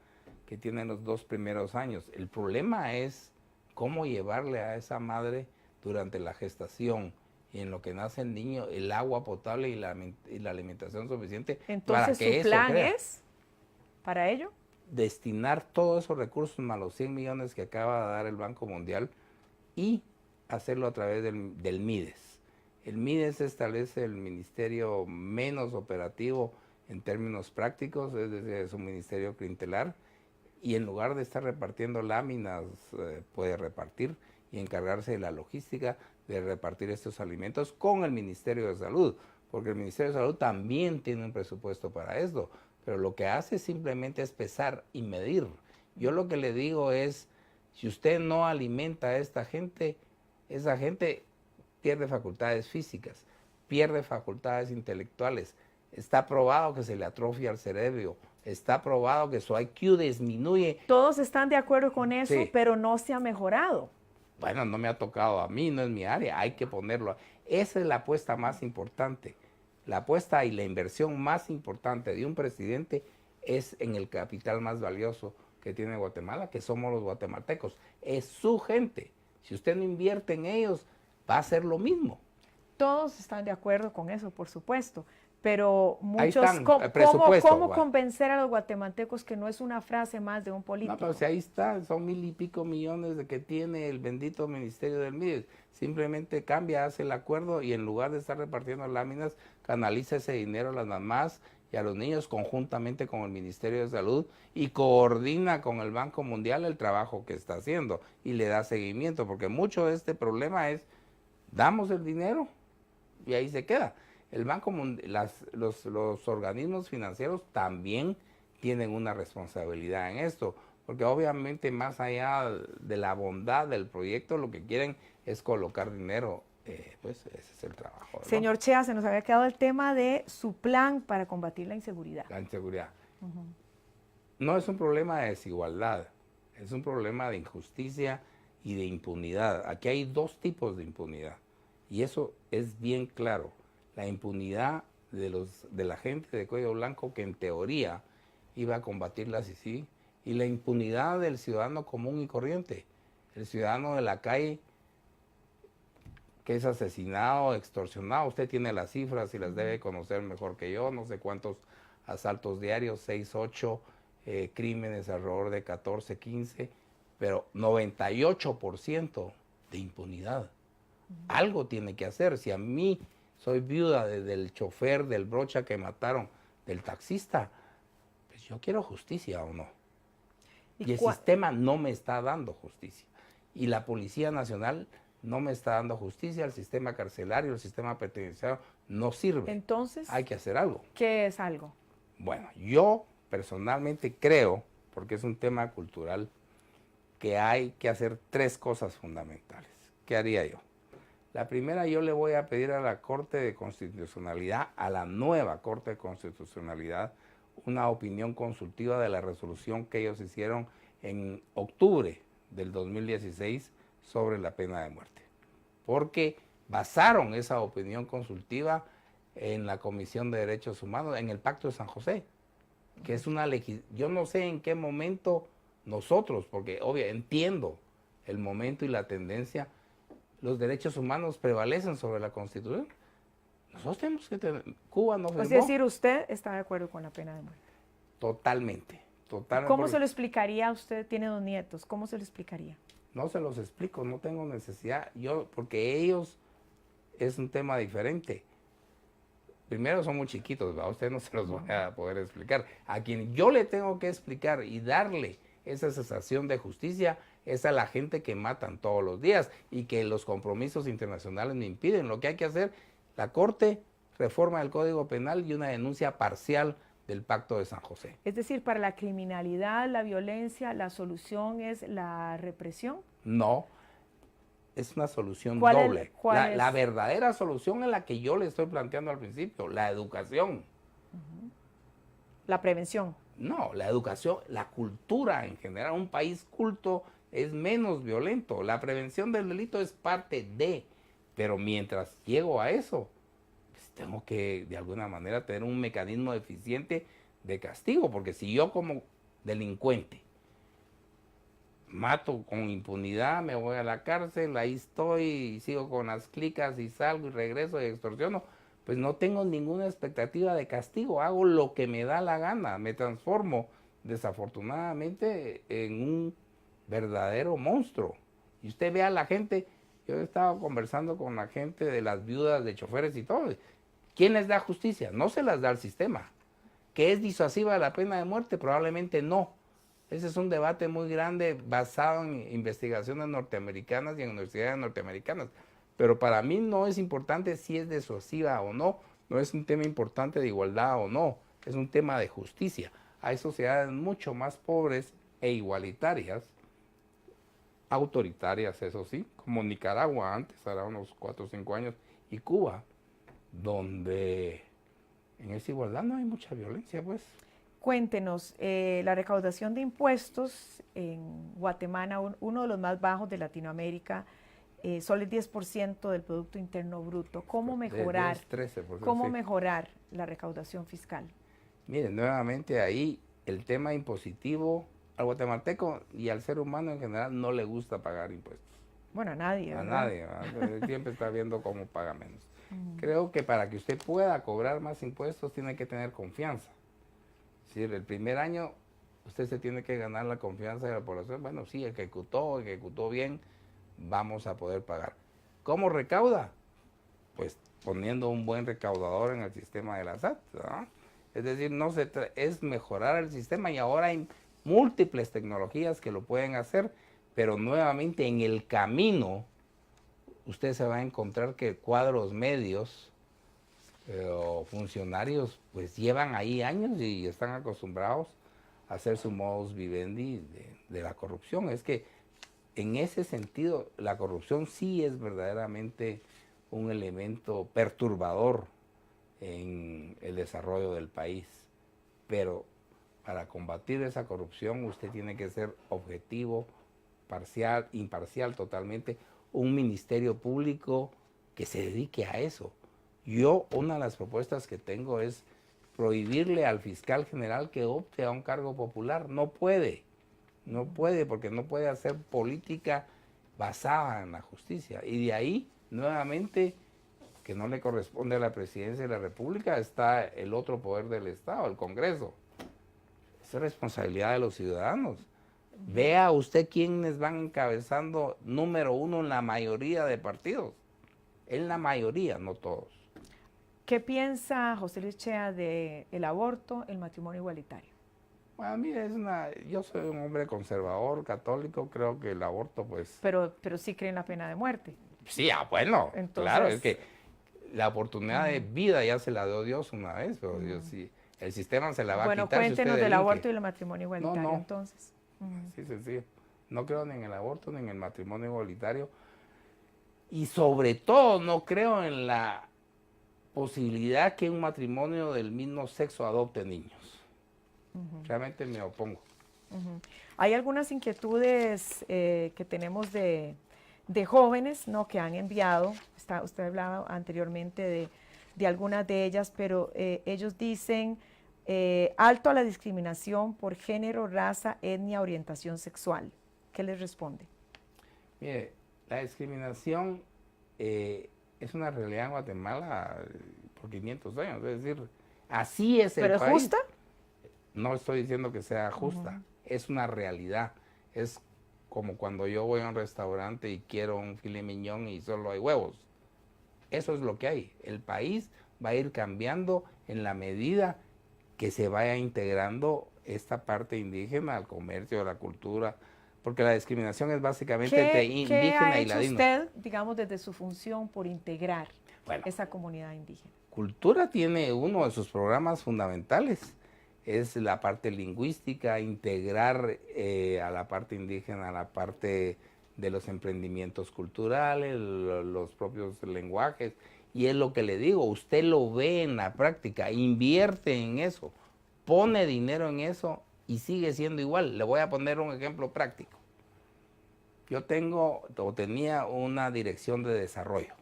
que tienen los 2 primeros años. El problema es cómo llevarle a esa madre durante la gestación y en lo que nace el niño el agua potable y la alimentación suficiente. Entonces, para que ¿su plan es para ello? Destinar todos esos recursos más los 100 millones que acaba de dar el Banco Mundial y hacerlo a través del MIDES. El MIDES es tal vez el ministerio menos operativo en términos prácticos, es decir, es un ministerio clientelar, y en lugar de estar repartiendo láminas, puede repartir y encargarse de la logística de repartir estos alimentos con el Ministerio de Salud, porque el Ministerio de Salud también tiene un presupuesto para esto, pero lo que hace simplemente es pesar y medir. Yo lo que le digo es, si usted no alimenta a esa gente pierde facultades físicas, pierde facultades intelectuales. Está probado que se le atrofia el cerebro, está probado que su IQ disminuye. Todos están de acuerdo con eso, Sí. pero no se ha mejorado. Bueno, no me ha tocado a mí, no es mi área, hay que ponerlo. Esa es la apuesta más importante. La apuesta y la inversión más importante de un presidente es en el capital más valioso que tiene Guatemala, que somos los guatemaltecos. Es su gente. Si usted no invierte en ellos, va a ser lo mismo. Todos están de acuerdo con eso, por supuesto, pero Ahí muchos, están, ¿cómo, el presupuesto, cómo bueno. convencer a los guatemaltecos que no es una frase más de un político? No, pero si ahí está, son 1000 y pico millones de que tiene el bendito Ministerio del MIDES. Simplemente cambia, hace el acuerdo y en lugar de estar repartiendo láminas, canaliza ese dinero a las mamás y a los niños conjuntamente con el Ministerio de Salud y coordina con el Banco Mundial el trabajo que está haciendo y le da seguimiento, porque mucho de este problema es, damos el dinero y ahí se queda. El Banco Mundial, los organismos financieros también tienen una responsabilidad en esto, porque obviamente más allá de la bondad del proyecto, lo que quieren es colocar dinero, pues ese es el trabajo. Señor Chea, se nos había quedado el tema de su plan para combatir la inseguridad. La inseguridad. No es un problema de desigualdad, es un problema de injusticia y de impunidad. Aquí hay 2 tipos de impunidad y eso es bien claro. La impunidad de la gente de cuello blanco que en teoría iba a combatir la CICIG y la impunidad del ciudadano común y corriente, el ciudadano de la calle que es asesinado, extorsionado. Usted tiene las cifras y las debe conocer mejor que yo, no sé cuántos asaltos diarios, 6, 8 crímenes alrededor de 14, 15, pero 98% de impunidad. Algo tiene que hacer. Si a mí soy viuda del chofer, del brocha que mataron, del taxista, pues yo quiero justicia o no. Y el sistema no me está dando justicia. Y la Policía Nacional no me está dando justicia, el sistema carcelario, el sistema penitenciario no sirve. Entonces, hay que hacer algo. ¿Qué es algo? Bueno, yo personalmente creo, porque es un tema cultural, que hay que hacer 3 cosas fundamentales. ¿Qué haría yo? La primera, yo le voy a pedir a la Corte de Constitucionalidad, a la nueva Corte de Constitucionalidad, una opinión consultiva de la resolución que ellos hicieron en octubre del 2016 sobre la pena de muerte, porque basaron esa opinión consultiva en la Comisión de Derechos Humanos, en el Pacto de San José, que es una yo no sé en qué momento nosotros, porque obvio, entiendo el momento y la tendencia, los derechos humanos prevalecen sobre la Constitución. Nosotros tenemos que tener, Cuba no firmó. Es decir, usted está de acuerdo con la pena de muerte. Totalmente. ¿Cómo se lo explicaría? Usted tiene 2 nietos, ¿cómo se lo explicaría? No se los explico, no tengo necesidad, porque ellos es un tema diferente. Primero son muy chiquitos, ¿verdad? Usted no se los voy a poder explicar. A quien yo le tengo que explicar y darle esa sensación de justicia es a la gente que matan todos los días y que los compromisos internacionales me impiden. Lo que hay que hacer, la Corte, reforma del Código Penal y una denuncia parcial del Pacto de San José. Es decir, para la criminalidad, la violencia, ¿la solución es la represión? No, es una solución ¿Cuál doble. es? La verdadera solución es la que yo le estoy planteando al principio, la educación. La prevención. No, la educación, la cultura en general. Un país culto es menos violento. La prevención del delito es parte de, pero mientras llego a eso, pues tengo que de alguna manera tener un mecanismo eficiente de castigo, porque si yo como delincuente mato con impunidad, me voy a la cárcel, ahí estoy y sigo con las clicas y salgo y regreso y extorsiono, pues no tengo ninguna expectativa de castigo, hago lo que me da la gana, me transformo desafortunadamente en un verdadero monstruo. Y usted ve a la gente, yo he estado conversando con la gente de las viudas de choferes y todo, ¿quién les da justicia? No se las da el sistema. ¿Que es disuasiva la pena de muerte? Probablemente no. Ese es un debate muy grande basado en investigaciones norteamericanas y en universidades norteamericanas. Pero para mí no es importante si es disuasiva o no, no es un tema importante de igualdad o no, es un tema de justicia. Hay sociedades mucho más pobres e igualitarias, autoritarias, eso sí, como Nicaragua antes, hará unos 4 o 5 años, y Cuba, donde en esa igualdad no hay mucha violencia, pues. Cuéntenos, la recaudación de impuestos en Guatemala, uno de los más bajos de Latinoamérica, solo el 10% del Producto Interno Bruto. ¿Cómo mejorar, 13%, ¿cómo sí. mejorar la recaudación fiscal? Miren, nuevamente ahí el tema impositivo al guatemalteco y al ser humano en general no le gusta pagar impuestos. Bueno, a nadie, A ¿verdad? nadie, ¿verdad? Siempre está viendo cómo paga menos. Creo que para que usted pueda cobrar más impuestos tiene que tener confianza. Es decir, el primer año usted se tiene que ganar la confianza de la población. Bueno, sí, ejecutó bien, vamos a poder pagar. ¿Cómo recauda? Pues poniendo un buen recaudador en el sistema de la SAT, ¿no? Es decir, es mejorar el sistema y ahora hay múltiples tecnologías que lo pueden hacer, pero nuevamente en el camino usted se va a encontrar que cuadros medios o funcionarios pues llevan ahí años y están acostumbrados a hacer su modus vivendi de la corrupción. Es que en ese sentido la corrupción sí es verdaderamente un elemento perturbador en el desarrollo del país, pero para combatir esa corrupción usted tiene que ser objetivo, parcial, imparcial totalmente, un ministerio público que se dedique a eso. Yo, una de las propuestas que tengo es prohibirle al fiscal general que opte a un cargo popular. No puede, porque no puede hacer política basada en la justicia. Y de ahí, nuevamente, que no le corresponde a la presidencia de la República, está el otro poder del Estado, el Congreso. Esa es responsabilidad de los ciudadanos. Vea usted quiénes van encabezando número 1 en la mayoría de partidos. En la mayoría, no todos. ¿Qué piensa José Luis Chea del aborto, el matrimonio igualitario? Bueno, mire, yo soy un hombre conservador, católico, creo que el aborto, pues... Pero sí creen la pena de muerte. Sí, bueno, entonces, claro, es que la oportunidad de vida ya se la dio Dios una vez, pero Dios sí, el sistema se la va a quitar. Bueno, cuéntenos si del aborto y el matrimonio igualitario, no. entonces. Sí, sencillo. No creo ni en el aborto ni en el matrimonio igualitario. Y sobre todo no creo en la posibilidad que un matrimonio del mismo sexo adopte niños. Realmente me opongo. Hay algunas inquietudes que tenemos de jóvenes, ¿no?, que han enviado. Usted hablaba anteriormente de algunas de ellas, pero ellos dicen alto a la discriminación por género, raza, etnia, orientación sexual. ¿Qué les responde? Mire, la discriminación es una realidad en Guatemala por 500 años, es decir, así es el país. ¿Pero es justa? No estoy diciendo que sea justa, es una realidad. Es como cuando yo voy a un restaurante y quiero un filet mignon y solo hay huevos. Eso es lo que hay. El país va a ir cambiando en la medida que se vaya integrando esta parte indígena al comercio, a la cultura, porque la discriminación es básicamente entre indígena y ladino. ¿Qué ha hecho usted, digamos, desde su función por integrar esa comunidad indígena? Cultura tiene uno de sus programas fundamentales, es la parte lingüística, integrar a la parte indígena, a la parte de los emprendimientos culturales, los propios lenguajes, y es lo que le digo, usted lo ve en la práctica, invierte en eso, pone dinero en eso y sigue siendo igual. Le voy a poner un ejemplo práctico. Yo tenía una dirección de desarrollo,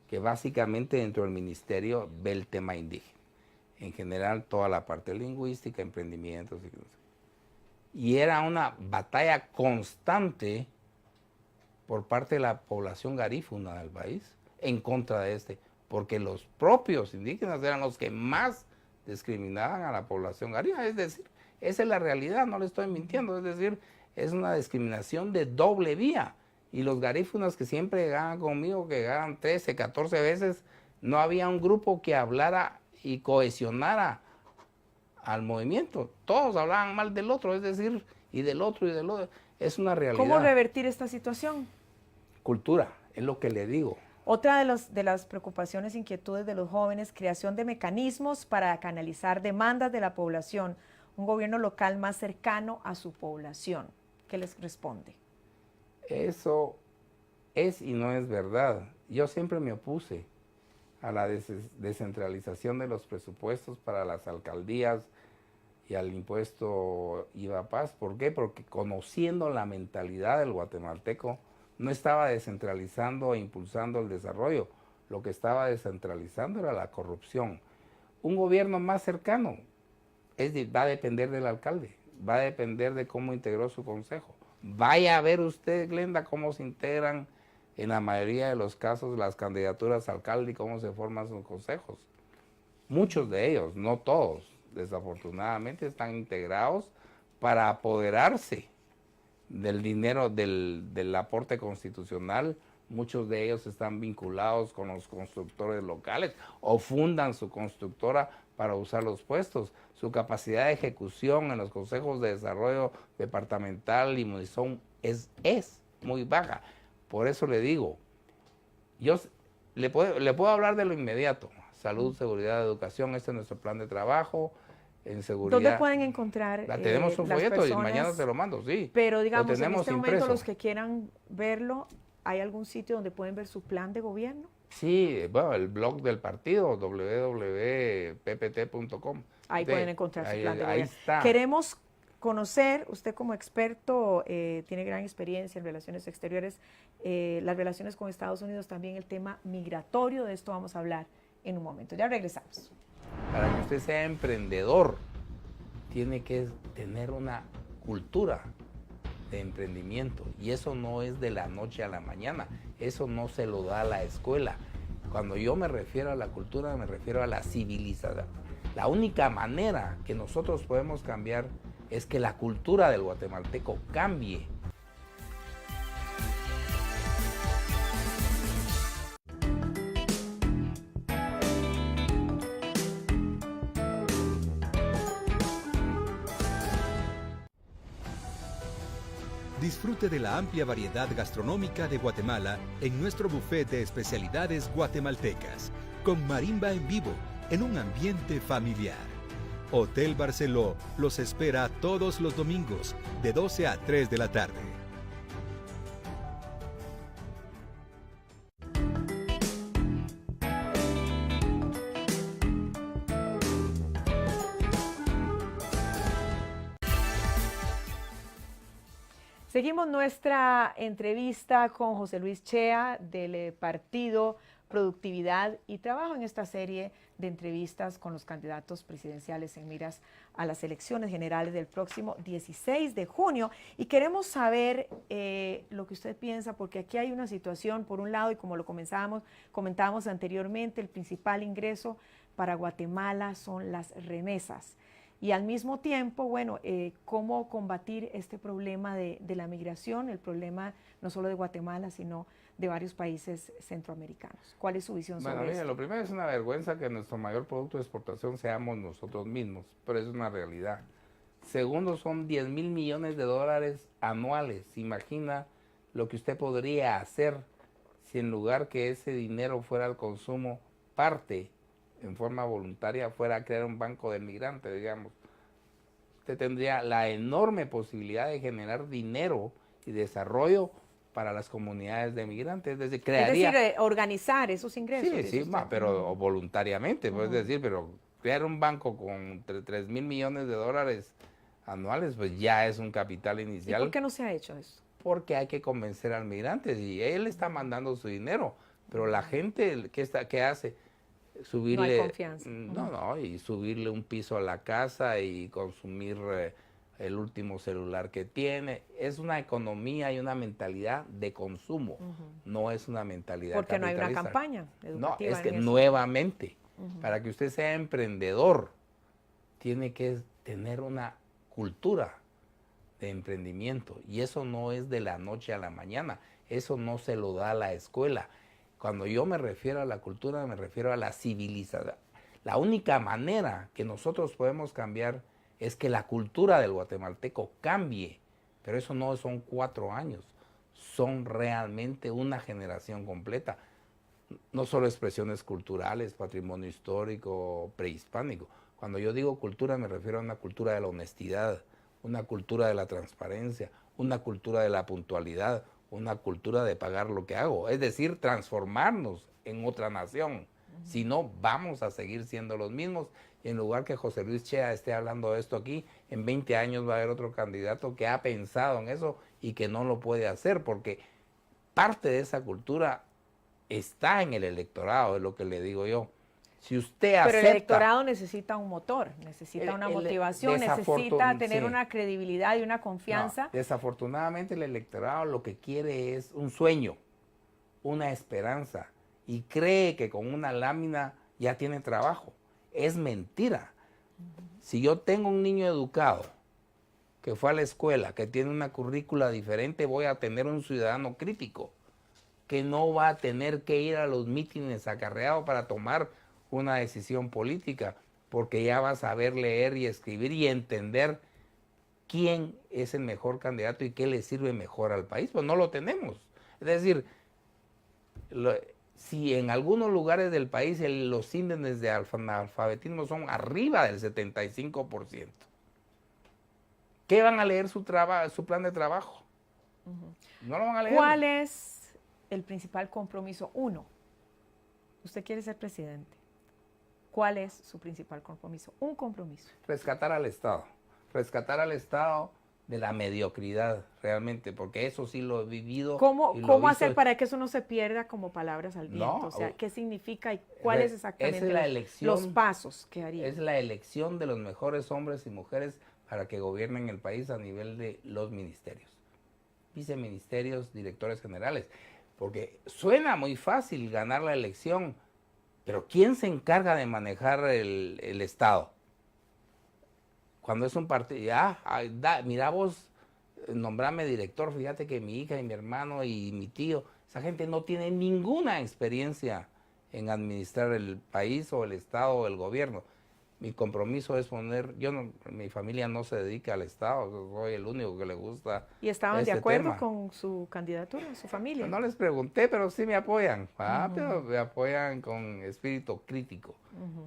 que básicamente dentro del ministerio ve el tema indígena. En general, toda la parte lingüística, emprendimientos. Y era una batalla constante por parte de la población garífuna del país en contra de porque los propios indígenas eran los que más discriminaban a la población garífuna. Es decir, esa es la realidad, no le estoy mintiendo. Es decir, es una discriminación de doble vía. Y los garífunas que siempre llegaban conmigo, que llegaban 13, 14 veces, no había un grupo que hablara y cohesionara al movimiento. Todos hablaban mal del otro, es decir, y del otro y del otro. Es una realidad. ¿Cómo revertir esta situación? Cultura, es lo que le digo. Otra de las preocupaciones, inquietudes de los jóvenes, creación de mecanismos para canalizar demandas de la población, un gobierno local más cercano a su población. ¿Qué les responde? Eso es y no es verdad. Yo siempre me opuse a la descentralización de los presupuestos para las alcaldías y al impuesto IVA-PAS. ¿Por qué? Porque conociendo la mentalidad del guatemalteco, no estaba descentralizando e impulsando el desarrollo. Lo que estaba descentralizando era la corrupción. Un gobierno más cercano va a depender del alcalde, va a depender de cómo integró su consejo. Vaya a ver usted, Glenda, cómo se integran en la mayoría de los casos las candidaturas a alcalde y cómo se forman sus consejos. Muchos de ellos, no todos, desafortunadamente están integrados para apoderarse del dinero del aporte constitucional. Muchos de ellos están vinculados con los constructores locales o fundan su constructora para usar los puestos. Su capacidad de ejecución en los consejos de desarrollo departamental y municipal es muy baja. Por eso le digo, yo le puedo hablar de lo inmediato: salud, seguridad, educación. Este es nuestro plan de trabajo. En seguridad. ¿Dónde pueden encontrar tenemos un folleto y mañana se lo mando, sí. Pero digamos, en este momento impreso. Los que quieran verlo, ¿hay algún sitio donde pueden ver su plan de gobierno? Sí, bueno, el blog del partido, www.ppt.com. Ahí pueden encontrar su plan de gobierno. Ahí está. Queremos conocer, usted como experto, tiene gran experiencia en relaciones exteriores, las relaciones con Estados Unidos, también el tema migratorio, de esto vamos a hablar en un momento. Ya regresamos. Para que usted sea emprendedor, tiene que tener una cultura de emprendimiento, y eso no es de la noche a la mañana, eso no se lo da a la escuela. Cuando yo me refiero a la cultura, me refiero a la civilización. La única manera que nosotros podemos cambiar es que la cultura del guatemalteco cambie. Disfrute de la amplia variedad gastronómica de Guatemala en nuestro buffet de especialidades guatemaltecas, con marimba en vivo, en un ambiente familiar. Hotel Barceló los espera todos los domingos, de 12 a 3 de la tarde. Seguimos nuestra entrevista con José Luis Chea del partido Productividad y Trabajo en esta serie de entrevistas con los candidatos presidenciales en miras a las elecciones generales del próximo 16 de junio. Y queremos saber lo que usted piensa, porque aquí hay una situación, por un lado, y como lo comentábamos anteriormente, el principal ingreso para Guatemala son las remesas. Y al mismo tiempo, bueno, cómo combatir este problema de la migración, el problema no solo de Guatemala, sino de varios países centroamericanos. ¿Cuál es su visión sobre esto? Lo primero es una vergüenza que nuestro mayor producto de exportación seamos nosotros mismos, pero es una realidad. Segundo, son 10,000 millones de dólares anuales. Imagina lo que usted podría hacer si en lugar que ese dinero fuera al consumo, parte en forma voluntaria fuera a crear un banco de migrantes, digamos. Usted tendría la enorme posibilidad de generar dinero y desarrollo para las comunidades de migrantes. Es decir, crearía... Es decir, organizar esos ingresos. Sí, sí, pero voluntariamente, pues, es decir, pero crear un banco con 3,000 millones de dólares anuales, pues ya es un capital inicial. ¿Y por qué no se ha hecho eso? Porque hay que convencer al migrante y él está mandando su dinero, pero la gente, ¿qué hace? Subirle, no hay confianza. Y subirle un piso a la casa y consumir el último celular que tiene. Es una economía y una mentalidad de consumo, no es una mentalidad porque no hay una capitalista. campaña educativa. No, es que en eso. nuevamente, para que usted sea emprendedor, tiene que tener una cultura de emprendimiento, y eso no es de la noche a la mañana, eso no se lo da a la escuela. Cuando yo me refiero a la cultura, me refiero a la civilización. La única manera que nosotros podemos cambiar es que la cultura del guatemalteco cambie, pero eso no son 4 años, son realmente una generación completa. No solo expresiones culturales, patrimonio histórico, prehispánico. Cuando yo digo cultura, me refiero a una cultura de la honestidad, una cultura de la transparencia, una cultura de la puntualidad, una cultura de pagar lo que hago, es decir, transformarnos en otra nación. Si no, vamos a seguir siendo los mismos, y en lugar que José Luis Chea esté hablando de esto aquí, en 20 años va a haber otro candidato que ha pensado en eso y que no lo puede hacer, porque parte de esa cultura está en el electorado, es lo que le digo yo. Si usted acepta... Pero el electorado necesita un motor, necesita una motivación, necesita tener una credibilidad y una confianza. No, desafortunadamente el electorado lo que quiere es un sueño, una esperanza, y cree que con una lámina ya tiene trabajo. Es mentira. Si yo tengo un niño educado que fue a la escuela, que tiene una currícula diferente, voy a tener un ciudadano crítico que no va a tener que ir a los mítines acarreados para tomar una decisión política, porque ya va a saber leer y escribir y entender quién es el mejor candidato y qué le sirve mejor al país. Pues no lo tenemos. Es decir, si en algunos lugares del país los índices de analfabetismo son arriba del 75%, ¿qué van a leer su plan de trabajo? No lo van a leer. ¿Cuál es el principal compromiso? Uno, usted quiere ser presidente. ¿Cuál es su principal compromiso? Un compromiso. Rescatar al Estado de la mediocridad, realmente, porque eso sí lo he vivido. ¿Cómo hacer para que eso no se pierda como palabras al viento? O sea, ¿qué significa y cuáles exactamente los pasos que haría? Es la elección de los mejores hombres y mujeres para que gobiernen el país a nivel de los ministerios, viceministerios, directores generales, porque suena muy fácil ganar la elección, pero ¿quién se encarga de manejar el Estado? Cuando es un partido, mira vos, nombrame director, fíjate que mi hija y mi hermano y mi tío, esa gente no tiene ninguna experiencia en administrar el país o el Estado o el gobierno. Mi compromiso es poner, mi familia no se dedica al Estado, soy el único que le gusta. ¿Y estaban de acuerdo con su candidatura, su familia? No les pregunté, pero sí me apoyan, pero me apoyan con espíritu crítico,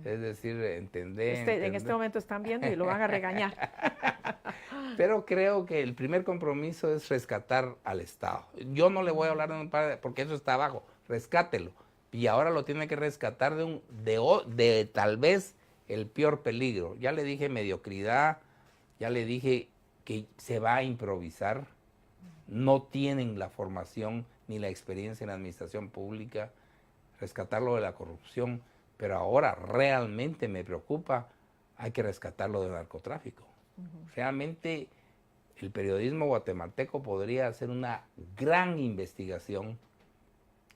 es decir, entender. En este momento están viendo y lo van a regañar. Pero creo que el primer compromiso es rescatar al Estado. Yo no le voy a hablar porque eso está abajo, rescátelo. Y ahora lo tiene que rescatar de tal vez el peor peligro. Ya le dije mediocridad, ya le dije que se va a improvisar. no tienen la formación ni la experiencia en la administración pública, rescatarlo de la corrupción, pero ahora realmente me preocupa, hay que rescatarlo del narcotráfico. Realmente el periodismo guatemalteco podría hacer una gran investigación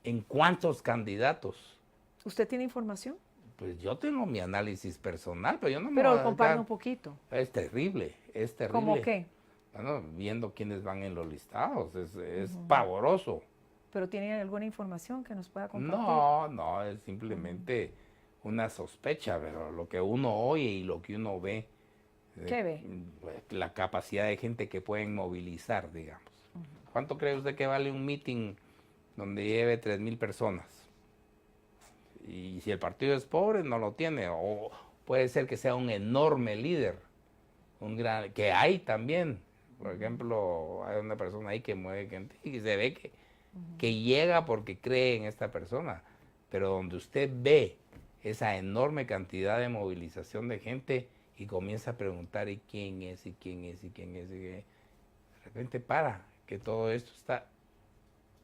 en cuántos candidatos. ¿Usted tiene información? Pues yo tengo mi análisis personal, pero yo no me Pero voy a compare dedicar- un poquito. Es terrible, es terrible. ¿Cómo qué? Bueno, viendo quiénes van en los listados, es pavoroso. ¿Pero tiene alguna información que nos pueda compartir? No, es simplemente una sospecha, pero lo que uno oye y lo que uno ve. ¿Qué ve? La capacidad de gente que pueden movilizar, digamos. ¿Cuánto cree usted que vale un meeting donde lleve 3,000 personas? Y si el partido es pobre, no lo tiene. O puede ser que sea un enorme líder, que hay también. Por ejemplo, hay una persona ahí que mueve gente y se ve que llega porque cree en esta persona. Pero donde usted ve esa enorme cantidad de movilización de gente y comienza a preguntar ¿y quién es? ¿Y quién es? ¿Y quién es? De repente que todo esto está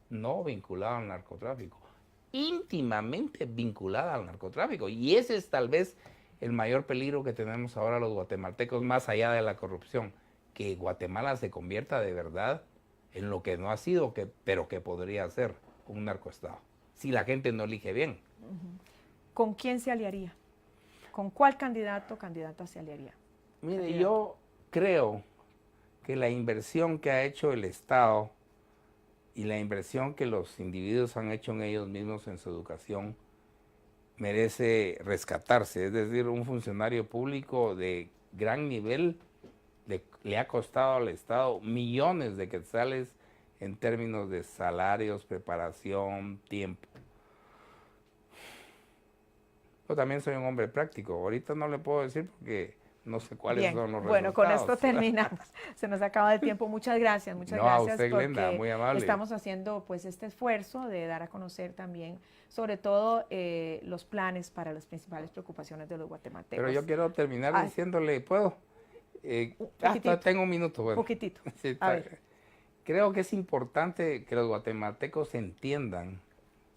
no vinculado al narcotráfico, íntimamente vinculada al narcotráfico. Y ese es tal vez el mayor peligro que tenemos ahora los guatemaltecos, más allá de la corrupción, que Guatemala se convierta de verdad en lo que no ha sido, pero que podría ser un narcoestado, si la gente no elige bien. ¿Con quién se aliaría? ¿Con cuál candidato o candidata se aliaría? Mire, yo creo que la inversión que ha hecho el Estado y la inversión que los individuos han hecho en ellos mismos en su educación merece rescatarse. Es decir, un funcionario público de gran nivel le ha costado al Estado millones de quetzales en términos de salarios, preparación, tiempo. Yo también soy un hombre práctico. Ahorita no le puedo decir porque no sé cuáles son los resultados. Bueno, con esto terminamos. Se nos acaba el tiempo. Muchas gracias. Muchas gracias a usted, porque Glenda, muy amable. estamos haciendo pues este esfuerzo de dar a conocer también, sobre todo los planes para las principales preocupaciones de los guatemaltecos. Pero yo quiero terminar diciéndole, ¿puedo? Tengo un minuto. Bueno. Poquitito. Sí, A ver. Creo que es importante que los guatemaltecos entiendan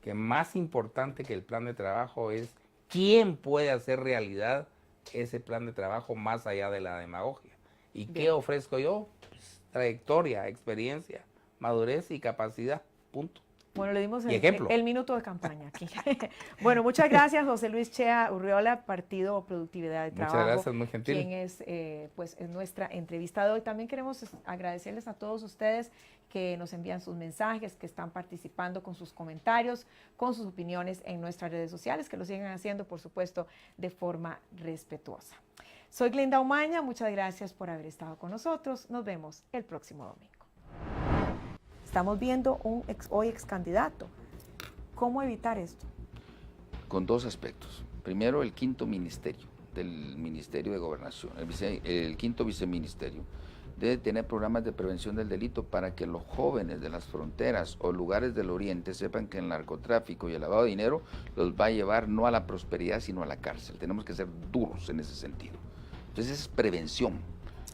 que más importante que el plan de trabajo es quién puede hacer realidad ese plan de trabajo más allá de la demagogia. ¿Y qué ofrezco yo? Pues, trayectoria, experiencia, madurez y capacidad. Punto. Bueno, le dimos ejemplo. el minuto de campaña aquí. Bueno, muchas gracias, José Luis Chea Urriola, Partido Productividad de Trabajo. Muchas gracias, muy gentil. Quien es, pues, en nuestra entrevista de hoy. También queremos agradecerles a todos ustedes que nos envían sus mensajes, que están participando con sus comentarios, con sus opiniones en nuestras redes sociales, que lo sigan haciendo, por supuesto, de forma respetuosa. Soy Glenda Umaña, muchas gracias por haber estado con nosotros. Nos vemos el próximo domingo. Estamos viendo un hoy ex candidato. ¿Cómo evitar esto? Con dos aspectos. Primero, el quinto ministerio del Ministerio de Gobernación, el quinto viceministerio, debe tener programas de prevención del delito para que los jóvenes de las fronteras o lugares del oriente sepan que el narcotráfico y el lavado de dinero los va a llevar no a la prosperidad, sino a la cárcel. Tenemos que ser duros en ese sentido. Entonces es prevención.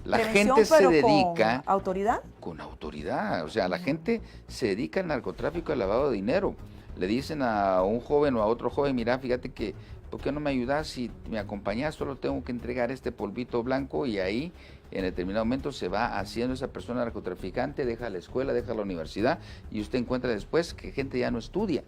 La gente se dedica... ¿Con autoridad? Con autoridad. O sea, la gente se dedica al narcotráfico y al lavado de dinero. Le dicen a un joven o a otro joven, mira, fíjate que, ¿por qué no me ayudas? Si me acompañas, solo tengo que entregar este polvito blanco, y ahí en determinado momento se va haciendo esa persona narcotraficante, deja la escuela, deja la universidad, y usted encuentra después que gente ya no estudia.